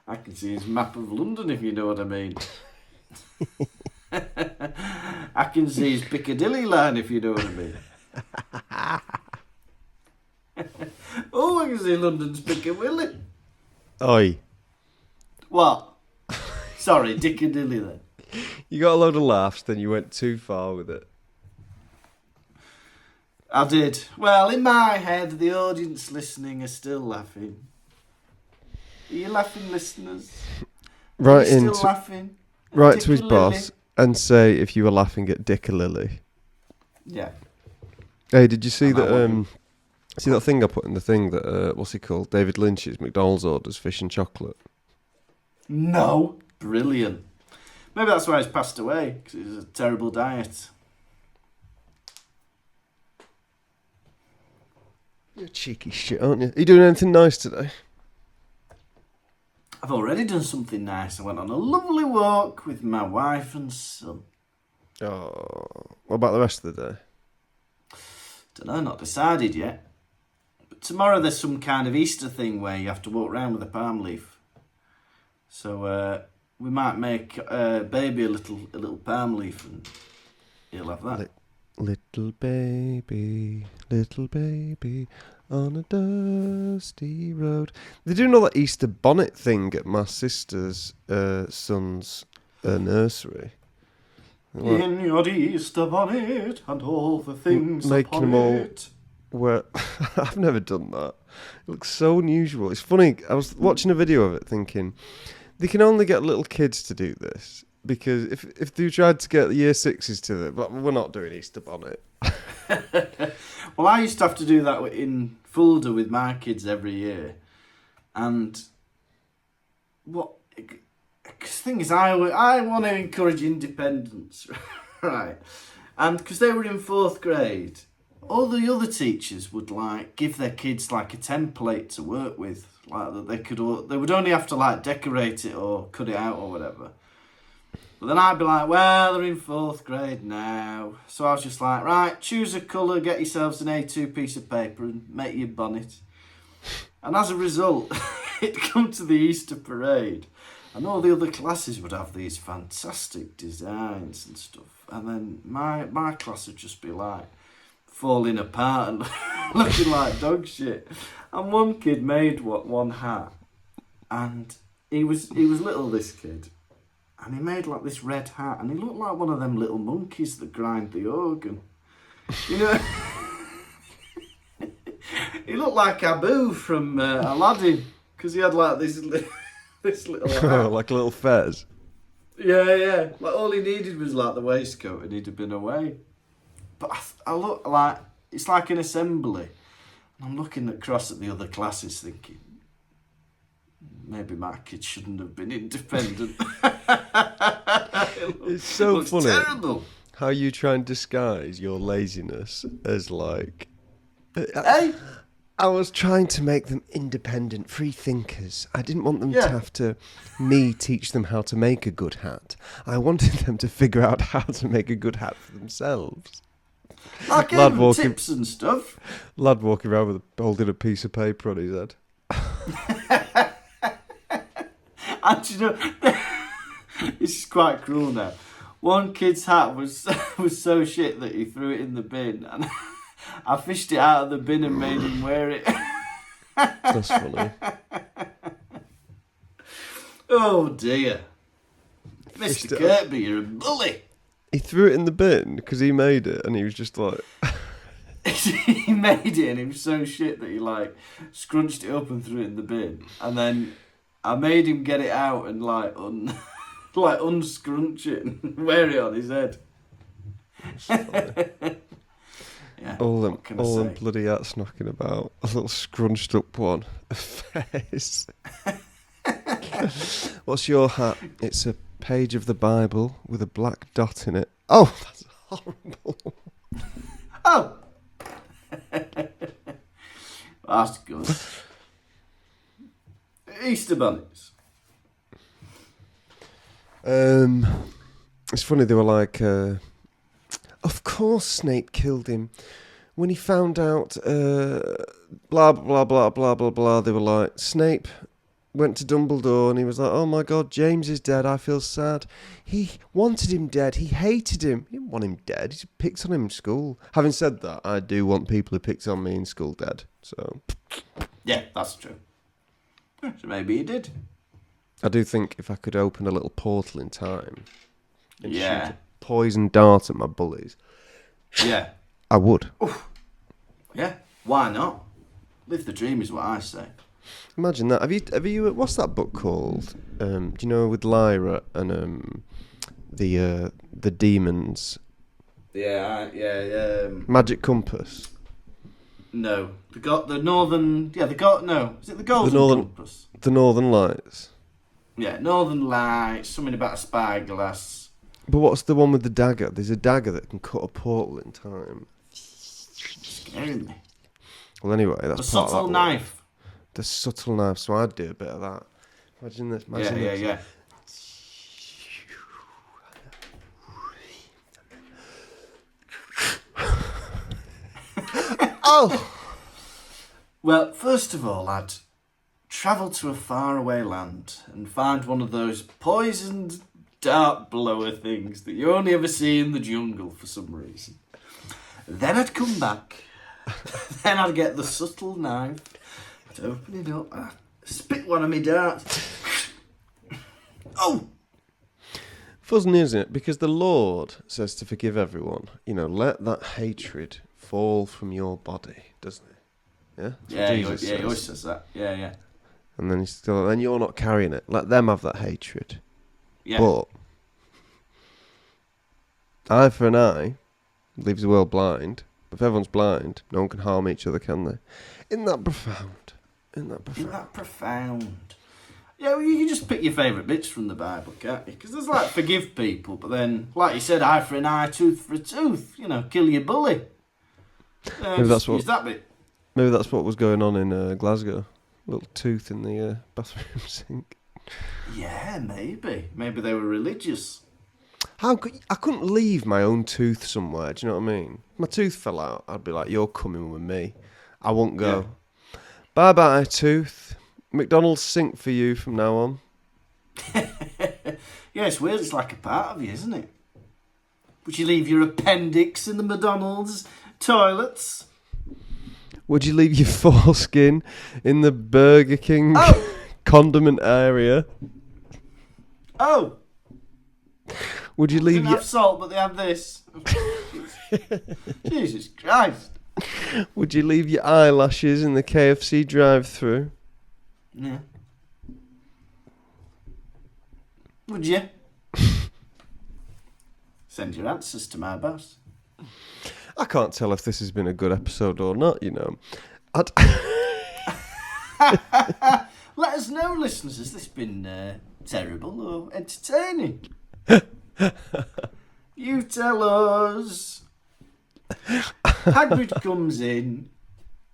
can see his map of London, if you know what I mean. I can see his Piccadilly line, if you know what I mean. Oh, I can see London's Piccadilly. Oi. What? Sorry, Dickadilly then. You got a load of laughs, then you went too far with it. I did. Well, in my head, the audience listening are still laughing. Are you laughing, listeners? Right Are you into still laughing? right to his boss and say if you were laughing at Dickalilly. Yeah. Hey, did you see And that? See that thing I put in the thing that what's he called? David Lynch's McDonald's orders fish and chocolate. No. Brilliant. Maybe that's why he's passed away, because it was a terrible diet. You're cheeky shit, aren't you? Are you doing anything nice today? I've already done something nice. I went on a lovely walk with my wife and son. Oh, what about the rest of the day? Dunno, not decided yet. But tomorrow there's some kind of Easter thing where you have to walk around with a palm leaf. So we might make baby a little palm leaf and he'll have that. Little baby on a dusty road. They do know that Easter bonnet thing at my sister's son's nursery. In your Easter bonnet and all the things making upon them all it. Where I've never done that. It looks so unusual. It's funny. I was watching a video of it, thinking they can only get little kids to do this because if they tried to get the year sixes to it, but we're not doing Easter bonnet. Well, I used to have to do that in Fulda with my kids every year, and what? Because the thing is, I want to encourage independence, right? And because they were in 4th grade, all the other teachers would like give their kids like a template to work with, like that they would only have to like decorate it or cut it out or whatever. But then I'd be like, well, they're in 4th grade now. So I was just like, right, choose a colour, get yourselves an A2 piece of paper and make your bonnet. And as a result, it'd come to the Easter parade. And all the other classes would have these fantastic designs and stuff. And then my class would just be like falling apart and looking like dog shit. And one kid made one hat. And he was little, this kid. And he made like this red hat, and he looked like one of them little monkeys that grind the organ. You know, he looked like Abu from Aladdin because he had like this little hat. Like a little fez. Yeah. Like all he needed was like the waistcoat, and he'd have been away. But I look like it's like an assembly, and I'm looking across at the other classes, thinking maybe my kid shouldn't have been independent. It's so funny terrible. How you try and disguise your laziness as like... Hey? I was trying to make them independent, free thinkers. I didn't want them to have to teach them how to make a good hat. I wanted them to figure out how to make a good hat for themselves. I gave him tips and stuff. Lad walking around holding a piece of paper on his head. And you know, this is quite cruel now. One kid's hat was so shit that he threw it in the bin, and I fished it out of the bin and made him wear it. That's funny. Oh dear. Mr. Kirkby, you're a bully. He threw it in the bin because he made it, and he was just like... He made it, and it was so shit that he like scrunched it up and threw it in the bin, and then I made him get it out and like unscrunch it and wear it on his head. Yeah, all them bloody hats knocking about. A little scrunched up one. A face. What's your hat? It's a page of the Bible with a black dot in it. Oh, that's horrible. Oh. That's good. Easter bunnies. It's funny, they were like, of course Snape killed him. When he found out, blah, blah, blah, blah, blah, blah, they were like, Snape went to Dumbledore and he was like, oh my God, James is dead, I feel sad. He wanted him dead, he hated him. He didn't want him dead, he just picked on him in school. Having said that, I do want people who picked on me in school dead, so... Yeah, that's true. So maybe he did. I do think if I could open a little portal in time and shoot Yeah. a poison dart at my bullies, Yeah. I would. Oof. Yeah, why not? Live the dream is what I say. Imagine that. Have you? What's that book called? Do you know, with Lyra and the demons? Yeah. Magic Compass. No, the northern. Yeah, no. Is it the Golden Compass? The Northern Lights. Yeah, Northern Lights. Something about a spyglass. But what's the one with the dagger? There's a dagger that can cut a portal in time. Scaring me. Well, anyway, that's The part subtle of that word. knife. The subtle knife. So I'd do a bit of that. Imagine this. Yeah. Oh! Well, first of all, I'd travel to a faraway land and find one of those poisoned dart blower things that you only ever see in the jungle for some reason. Then I'd come back. Then I'd get the subtle knife. I'd open it up. I'd spit one of me darts. Oh! Fuzzy, isn't it? Because the Lord says to forgive everyone. You know, let that hatred fall from your body, doesn't it? Yeah? That's what Jesus He always says that. Yeah. And then then you're not carrying it. Let them have that hatred. Yeah. But eye for an eye leaves the world blind. But if everyone's blind, no one can harm each other, can they? Isn't that profound? Yeah, well, you can just pick your favourite bits from the Bible, can't you? Because there's like forgive people, but then, like you said, eye for an eye, tooth for a tooth. You know, kill your bully. Maybe that's what. Use that bit. Maybe that's what was going on in Glasgow. Little tooth in the bathroom sink. Yeah, maybe. Maybe they were religious. I couldn't leave my own tooth somewhere. Do you know what I mean? If my tooth fell out, I'd be like, "You're coming with me. I won't go. Bye bye, tooth. McDonald's sink for you from now on." Yeah, it's weird. It's like a part of you, isn't it? Would you leave your appendix in the McDonald's toilets? Would you leave your foreskin in the Burger King condiment area? Oh! Would you They leave didn't have salt, but they have this. Jesus Christ. Would you leave your eyelashes in the KFC drive-thru? Yeah. Would you? Send your answers to my boss. I can't tell if this has been a good episode or not, you know. Let us know, listeners, has this been terrible or entertaining? You tell us. Hagrid comes in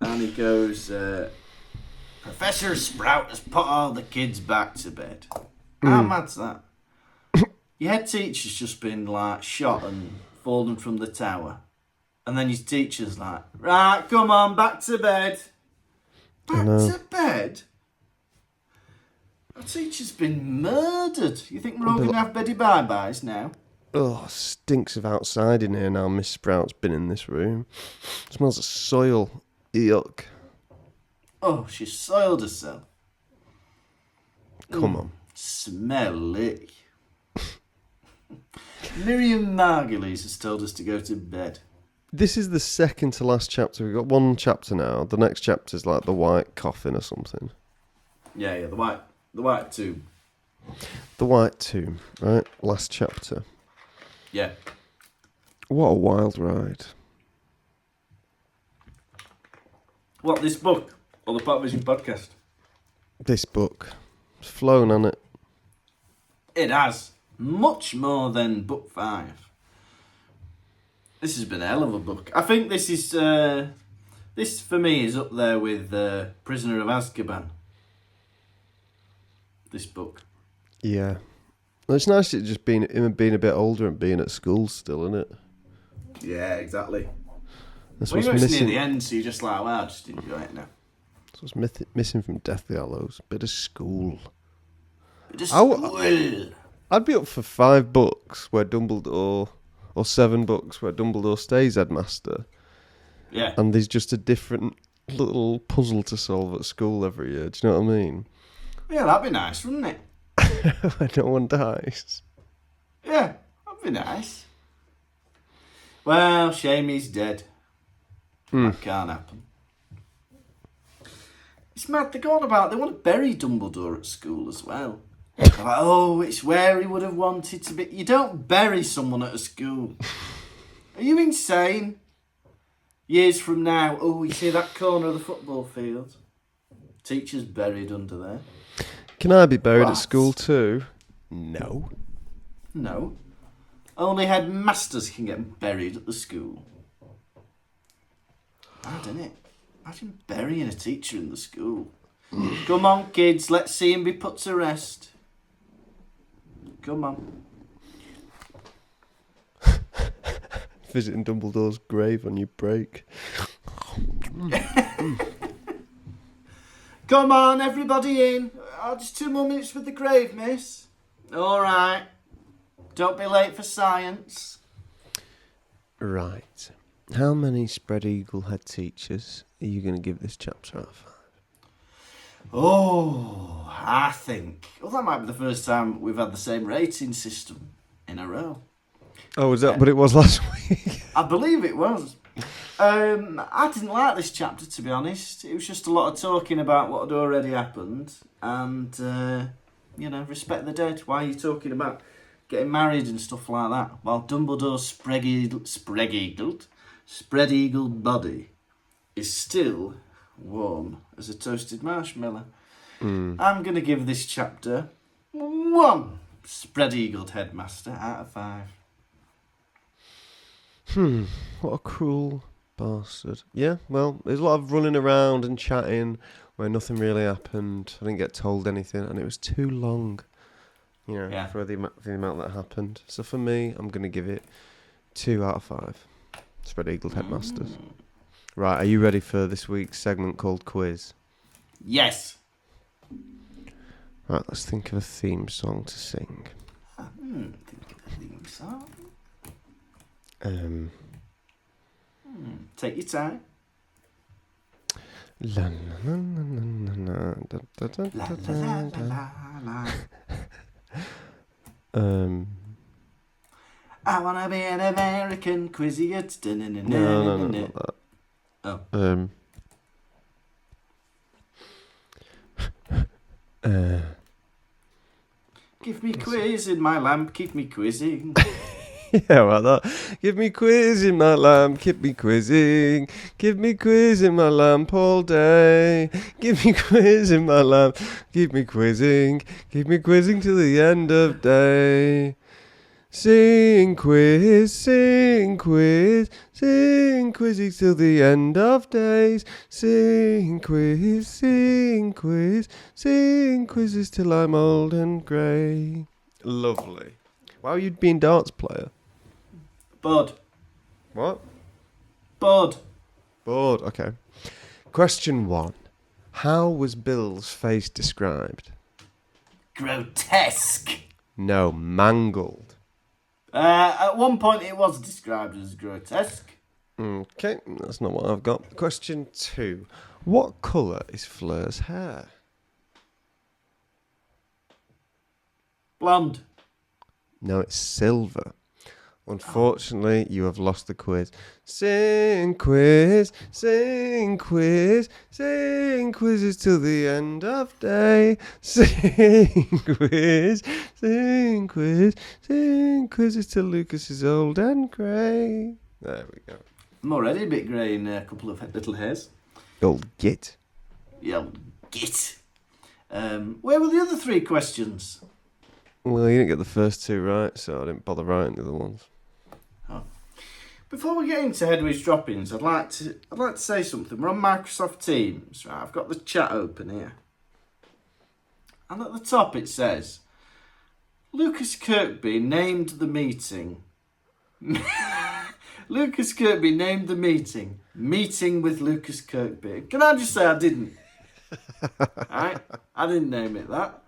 and he goes, Professor Sprout has put all the kids back to bed. How mad's that? Your head teacher's just been like shot and fallen from the tower. And then your teacher's like, right, come on, back to bed. Back to bed? Our teacher's been murdered. You think we're all going to have beddy bye-byes now? Oh, stinks of outside in here now. Miss Sprout's been in this room. Smells of soil. Yuck. Oh, she soiled herself. Come on. Smelly. Miriam Margulies has told us to go to bed. This is the second to last chapter. We've got one chapter now. The next chapter's like the white coffin or something. Yeah, the white tomb. The white tomb, right? Last chapter. Yeah. What a wild ride. What, this book? Or the Pop Vision podcast? This book. It's flown on it. It has. Much more than book 5. This has been a hell of a book. I think this is... this, for me, is up there with Prisoner of Azkaban. This book. Yeah. Well, it's nice it just being him being a bit older and being at school still, isn't it? Yeah, exactly. That's Well, what's you're missing. near the end, so you're just like, well, I just enjoy it now. That's what's missing from Deathly Hallows. Bit of school. Just I'd be up for 5 books where Dumbledore, or 7 books where Dumbledore stays headmaster. Yeah. And there's just a different little puzzle to solve at school every year. Do you know what I mean? Yeah, that'd be nice, wouldn't it? When no one dies. Yeah, that'd be nice. Well, shame he's dead. That can't happen. It's mad. They're going about, they want to bury Dumbledore at school as well. They're like, oh, it's where he would have wanted to be. You don't bury someone at a school. Are you insane? Years from now, oh, you see that corner of the football field? Teacher's buried under there. Can I be buried What? at school too? No. No. Only headmasters can get buried at the school. Mad, isn't it? Imagine burying a teacher in the school. Come on, kids, let's see him be put to rest. Come on. Visiting Dumbledore's grave on your break. Come on, everybody in. Just 2 more minutes with the grave, miss. All right. Don't be late for science. Right. How many spread eagle head teachers are you going to give this chapter out of 5? Oh, I think. Well, that might be the first time we've had the same rating system in a row. Oh, was that what it was last week? I believe it was. I didn't like this chapter, to be honest. It was just a lot of talking about what had already happened. And, respect the dead. Why are you talking about getting married and stuff like that? While Dumbledore's spread-eagled body is still warm as a toasted marshmallow. I'm going to give this chapter 1 spread-eagled headmaster out of 5. What a cruel bastard. Yeah, well, there's a lot of running around and chatting where nothing really happened. I didn't get told anything, and it was too long, for the amount that happened. So for me, I'm going to give it 2 out of 5. Spread-eagled headmasters. Right, are you ready for this week's segment called Quiz? Yes. Right, let's think of a theme song to sing. Think of a theme song. Take your time. La la la la la da da da La da la da la da. la. I wanna be an American quiziot. No, not that. Oh. Give me quiz in my lamp, keep me quizzing. Yeah, about that. Give me quiz in my lamp, keep me quizzing. Give me quiz in my lamp all day. Give me quiz in my lamp, keep me quizzing. Keep me quizzing till the end of day. Sing quiz, sing quiz, sing quizzy till the end of days. Sing quiz, sing quiz, sing quizzes till I'm old and grey. Lovely. Wow, you'd been darts player. Bud. What? Bud. Bored, okay. Question 1. How was Bill's face described? Grotesque. No, mangled. At one point it was described as grotesque. Okay, that's not what I've got. Question 2. What colour is Fleur's hair? Blonde. No, it's silver. Unfortunately, you have lost the quiz. Sing quiz, sing quiz, sing quizzes till the end of day. Sing quiz, sing quiz, sing quizzes till Lucas is old and grey. There we go. I'm already a bit grey in a couple of little hairs. Old git. Yeah, old git. Where were the other 3 questions? Well, you didn't get the first 2 right, so I didn't bother writing the other ones. Oh. Before we get into Hedwig's droppings, I'd like to say something. We're on Microsoft Teams, right? I've got the chat open here, and at the top it says, Lucas Kirkby named the meeting. Lucas Kirkby named the meeting. Meeting with Lucas Kirkby. Can I just say I didn't? Right? I didn't name it that.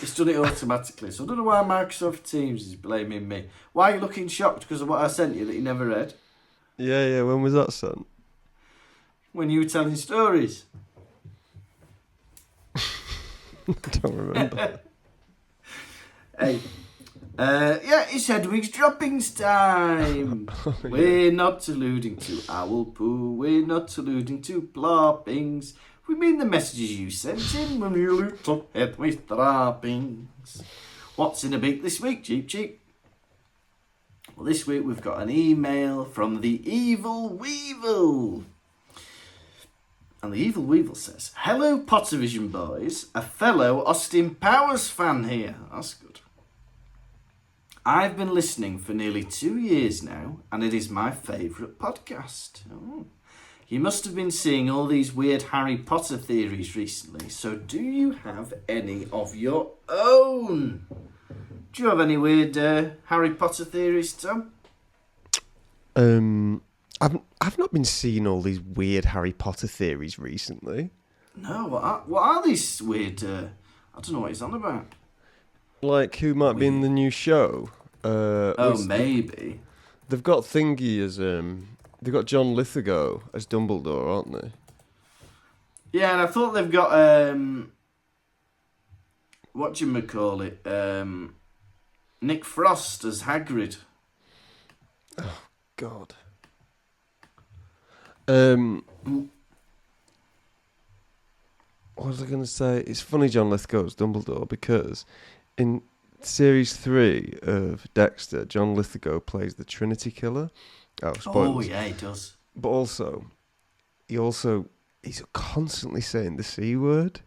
It's done it automatically. So I don't know why Microsoft Teams is blaming me. Why are you looking shocked because of what I sent you that you never read? Yeah, when was that sent? When you were telling stories. I don't remember. Hey. It's Hedwig's droppings time. We're not alluding to owl poo. We're not alluding to ploppings. We mean the messages you sent in when you looked up Hedwig's droppings. What's in a beat this week, Cheap Cheap? Well, this week we've got an email from the Evil Weevil. And the Evil Weevil says, Hello Pottervision boys, a fellow Austin Powers fan here. That's good. I've been listening for nearly 2 years now, and it is my favourite podcast. Oh. You must have been seeing all these weird Harry Potter theories recently, so do you have any of your own? Do you have any weird Harry Potter theories, Tom? I've not been seeing all these weird Harry Potter theories recently. No, what are these weird... I don't know what he's on about. Like, who might be in the new show? Maybe. They've got Thingy as... They've got John Lithgow as Dumbledore, aren't they? Yeah, and I thought they've got... whatchamacallit? Nick Frost as Hagrid. Oh, God. What was I going to say? It's funny John Lithgow's Dumbledore because in Series 3 of Dexter, John Lithgow plays the Trinity Killer. Oh, spoilers. Oh, yeah, he does. But he's constantly saying the C word.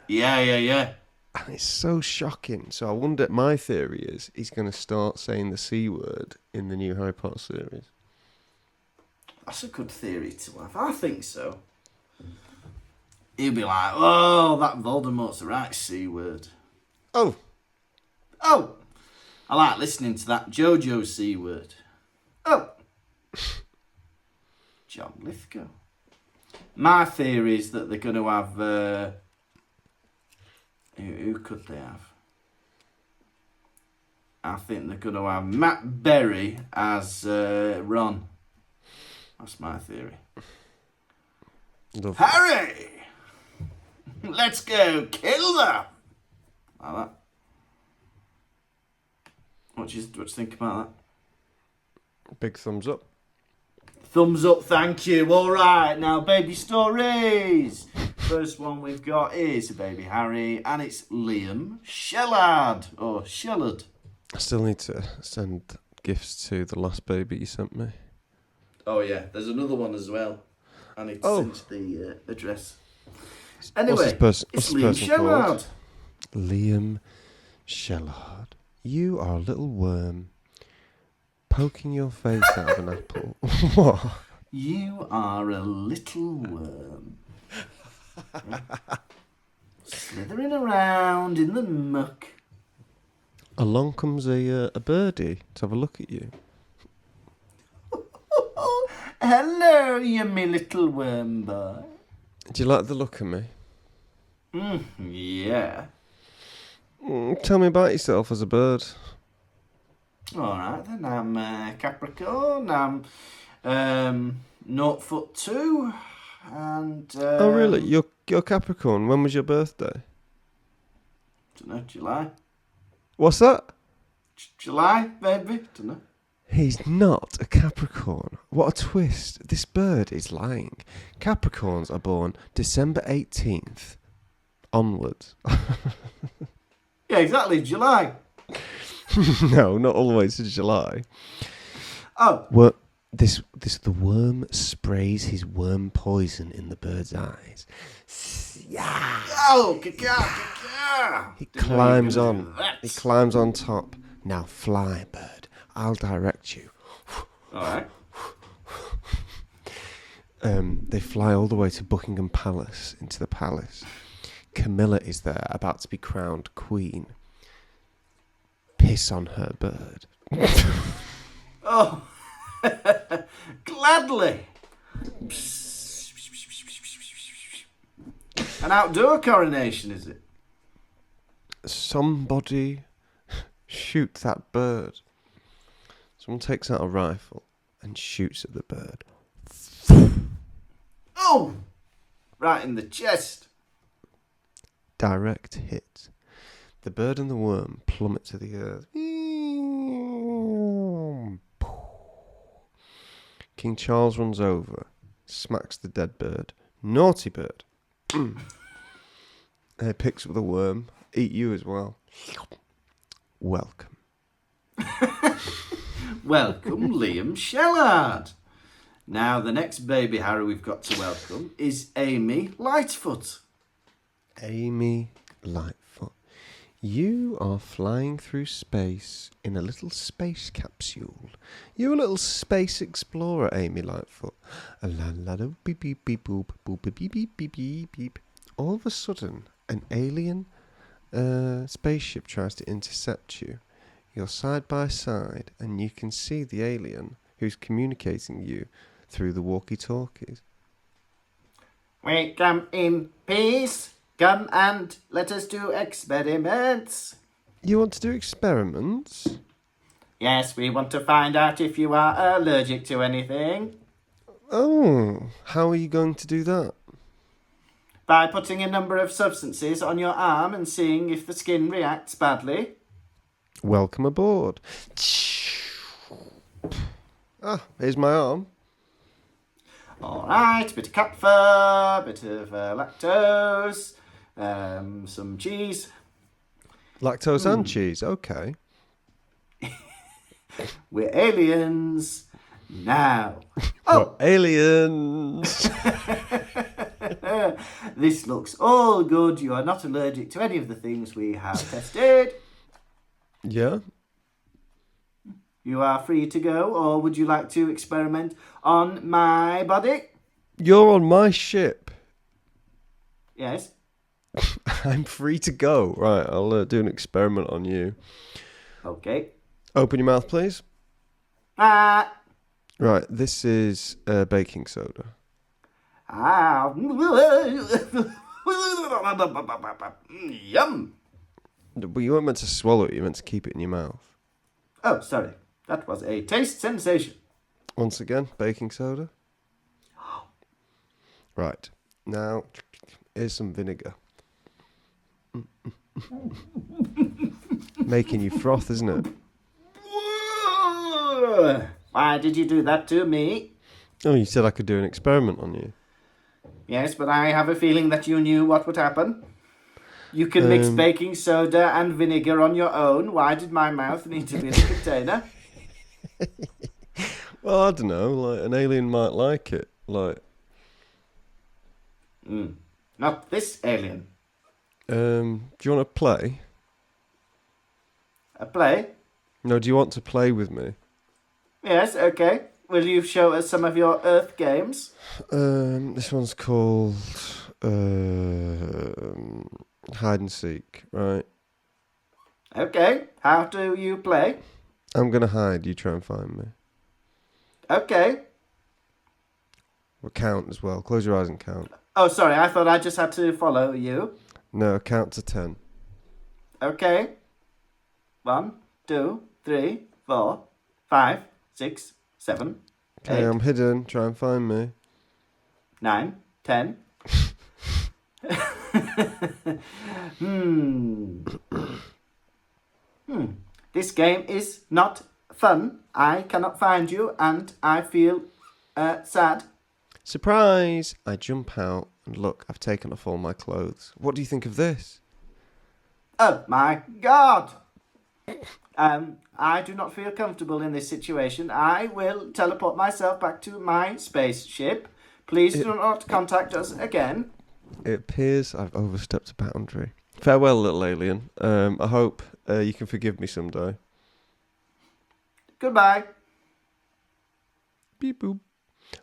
Yeah. And it's so shocking. So I wonder, my theory is he's going to start saying the C word in the new Harry Potter series. That's a good theory to have. I think so. He'll be like, oh, that Voldemort's the right C word. Oh! I like listening to that Jojo C word. Oh! John Lithgow. My theory is that they're going to have... who could they have? I think they're going to have Matt Berry as Ron. That's my theory. Lovely. Harry! Let's go kill them! Like that. What do you think about that? Big thumbs up. Thumbs up, thank you. All right, now baby stories. First one we've got is baby Harry, and it's Liam Shellard, or Shellard. I still need to send gifts to the last baby you sent me. Oh yeah, there's another one as well. I need to send the address. Anyway, it's Liam Shellard. Liam Shellard. You are a little worm poking your face out of an apple. What? You are a little worm. Slithering around in the muck. Along comes a birdie to have a look at you. Hello, you me little worm boy. Do you like the look of me? Yeah. Tell me about yourself as a bird. Alright then, I'm Capricorn, I'm 0'2", and... oh really? You're Capricorn. When was your birthday? Dunno, July. What's that? July, baby? Dunno. He's not a Capricorn. What a twist. This bird is lying. Capricorns are born December 18th onwards. Yeah, exactly, July. No, not all the way to July. Oh. Well, the worm sprays his worm poison in the bird's eyes. Yeah. Oh, caca. He climbs on. He climbs on top. Now fly, bird. I'll direct you. Alright. They fly all the way to Buckingham Palace, into the palace. Camilla is there, about to be crowned queen. Piss on her bird. Oh. Gladly. An outdoor coronation, is it? Somebody shoot that bird. Someone takes out a rifle and shoots at the bird. Oh! Right in the chest. Direct hit. The bird and the worm plummet to the earth. King Charles runs over, smacks the dead bird. Naughty bird. He picks up the worm. Eat you as well. Welcome. Welcome, Liam Shellard. Now, the next baby Harry we've got to welcome is Amy Lightfoot. Amy Lightfoot. You are flying through space in a little space capsule. You're a little space explorer, Amy Lightfoot. A la la da beep beep beep boop boop beep beep beep beep beep beep. All of a sudden, an alien spaceship tries to intercept you. You're side by side, and you can see the alien who's communicating you through the walkie-talkies. We come in peace. Come and let us do experiments. You want to do experiments? Yes, we want to find out if you are allergic to anything. Oh, how are you going to do that? By putting a number of substances on your arm and seeing if the skin reacts badly. Welcome aboard. Ah, here's my arm. Alright, bit of cat fur, bit of lactose, some cheese. Lactose and cheese, okay. We're aliens now. Oh, aliens! This looks all good. You are not allergic to any of the things we have tested. Yeah? You are free to go, or would you like to experiment on my body? You're on my ship. Yes. I'm free to go. Right, I'll do an experiment on you. Okay. Open your mouth, please. Ah. Right, this is baking soda. Ah. Yum. But you weren't meant to swallow it, you meant to keep it in your mouth. Oh, sorry. That was a taste sensation. Once again, baking soda. Right, now, here's some vinegar. Making you froth, isn't it? Why did you do that to me? Oh, you said I could do an experiment on you. Yes, but I have a feeling that you knew what would happen. You can mix baking soda and vinegar on your own. Why did my mouth need to be in a container? Well, I don't know, like, an alien might like it, like... Not this alien. Do you want to play? A play? No, do you want to play with me? Yes, okay. Will you show us some of your Earth games? This one's called hide and seek, right? Okay. How do you play? I'm gonna hide, you try and find me. Okay. We'll count as well. Close your eyes and count. Oh, sorry, I thought I just had to follow you. No, count to 10. Okay. 1, 2, 3, 4, 5, 6, 7, Okay, 8, I'm hidden. Try and find me. 9, 10. This game is not fun. I cannot find you and I feel sad. Surprise! I jump out and look, I've taken off all my clothes. What do you think of this? Oh my God! I do not feel comfortable in this situation. I will teleport myself back to my spaceship. Please do not contact us again. It appears I've overstepped a boundary. Farewell, little alien. I hope you can forgive me someday. Goodbye. Beep boop.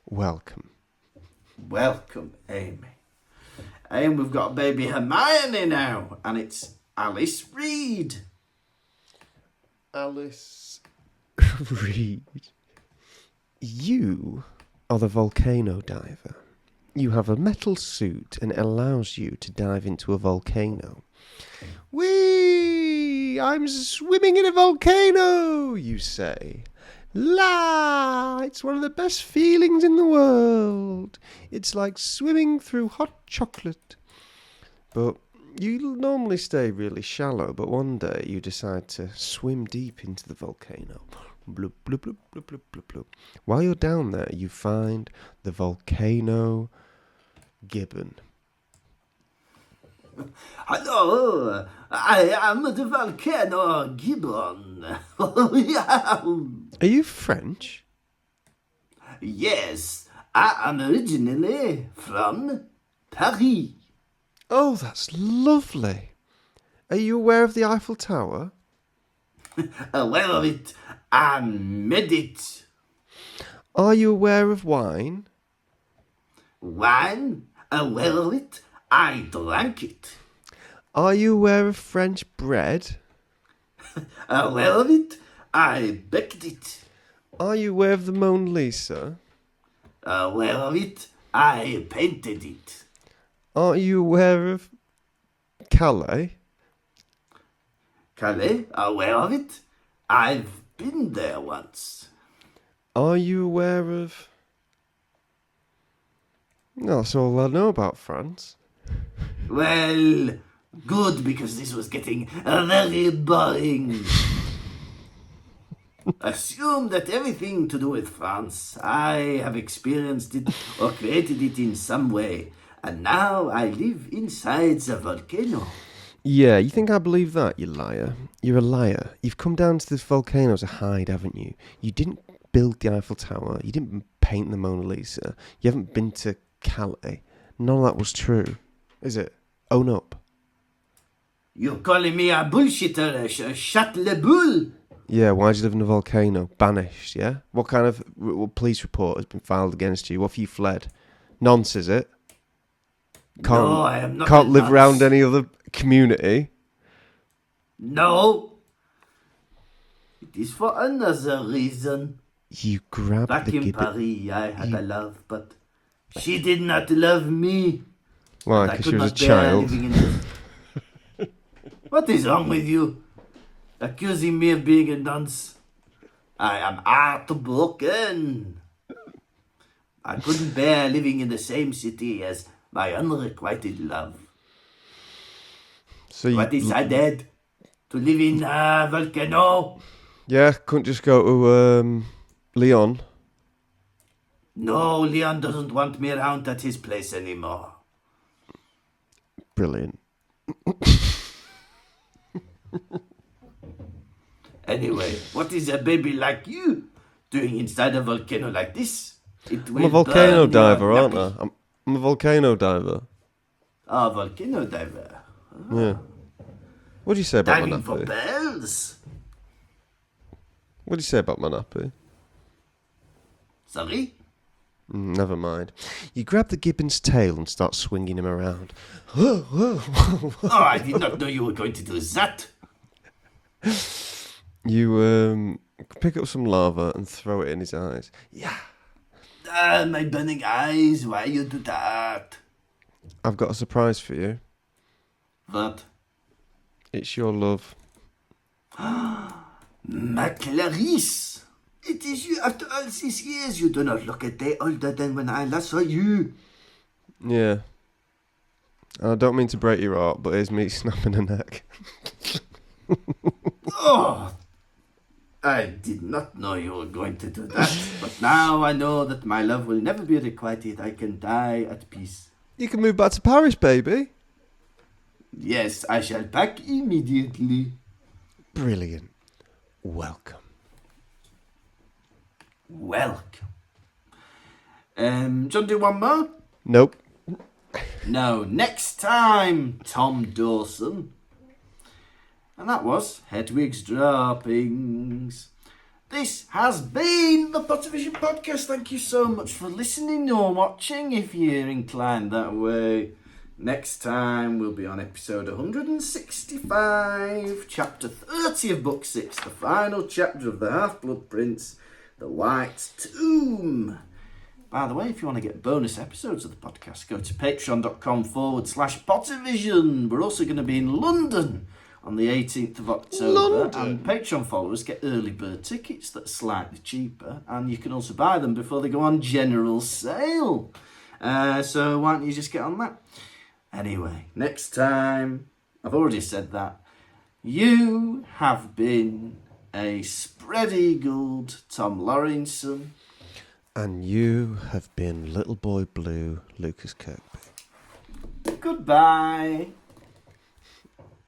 Welcome. Welcome, Amy. And we've got baby Hermione now, and it's Alice Reed. Alice Reed. You are the volcano diver. You have a metal suit and it allows you to dive into a volcano. Whee! I'm swimming in a volcano, you say. La! It's one of the best feelings in the world. It's like swimming through hot chocolate. But you normally stay really shallow, but one day you decide to swim deep into the volcano. Bloop, bloop, bloop, bloop, bloop, bloop, bloop. While you're down there, you find the volcano gibbon. Hello, I am the volcano gibbon. Are you French? Yes, I am originally from Paris. Oh, that's lovely. Are you aware of the Eiffel Tower? Aware of it, I made it. Are you aware of wine? Wine? Aware of it, I drank it. Are you aware of French bread? Aware of it, I baked it. Are you aware of the Mona Lisa? Aware of it, I painted it. Are you aware of Calais? Calais? Aware of it? I've been there once. Are you aware of... No, that's all I know about France. Well, good, because this was getting very boring. Assume that everything to do with France, I have experienced it or created it in some way, and now I live inside the volcano. Yeah, you think I believe that, you liar? You're a liar. You've come down to this volcano to hide, haven't you? You didn't build the Eiffel Tower. You didn't paint the Mona Lisa. You haven't been to Calais. None of that was true, is it? Own up. You're calling me a bullshitter, a chat le boule? Yeah, why do you live in a volcano? Banished, yeah? What kind of police report has been filed against you? What have you fled? Nonce, is it? No, I am not. Can't live around any other community? No. It is for another reason. You grabbed Back the in gibbet. Paris, I had a love, but she did not love me. Why, I because could she was a not bear child? living in this. What is wrong with you? Accusing me of being a dunce. I am heartbroken. I couldn't bear living in the same city as my unrequited love. So you, I decided to live in a volcano. yeah, couldn't just go to Leon. No, Leon doesn't want me around at his place anymore. Brilliant. Anyway, what is a baby like you doing inside a volcano like this? I'm a volcano diver, aren't I? I'm a volcano diver. Ah, volcano diver. Yeah. What do you say about my Diving for nappy? bells. What do you say about my nappy? Sorry? Never mind. You grab the gibbon's tail and start swinging him around. Oh, I did not know you were going to do that. You pick up some lava and throw it in his eyes. Yeah. Ah, my burning eyes. Why you do that? I've got a surprise for you. What? It's your love. Ma Clarice. It is you after all these years. You do not look a day older than when I last saw you. Yeah. I don't mean to break your heart, but here's me snapping a neck. Oh, I did not know you were going to do that. But now I know that my love will never be requited. I can die at peace. You can move back to Paris, baby. Yes, I shall pack immediately. Brilliant. Welcome. Welcome. Do you want to do one more? Nope. No, next time, Tom Dawson. And that was Hedwig's Droppings. This has been the Pottervision Podcast. Thank you so much for listening or watching if you're inclined that way. Next time we'll be on episode 165, chapter 30 of book 6, the final chapter of the Half-Blood Prince, the White Tomb. By the way, if you want to get bonus episodes of the podcast, go to patreon.com/Pottervision. We're also going to be in London on the 18th of October. London. And Patreon followers get early bird tickets that are slightly cheaper. And you can also buy them before they go on general sale. So why don't you just get on that? Anyway, next time, I've already said that, you have been a spread-eagled Tom Lawrenson. And you have been Little Boy Blue, Lucas Kirkby. Goodbye.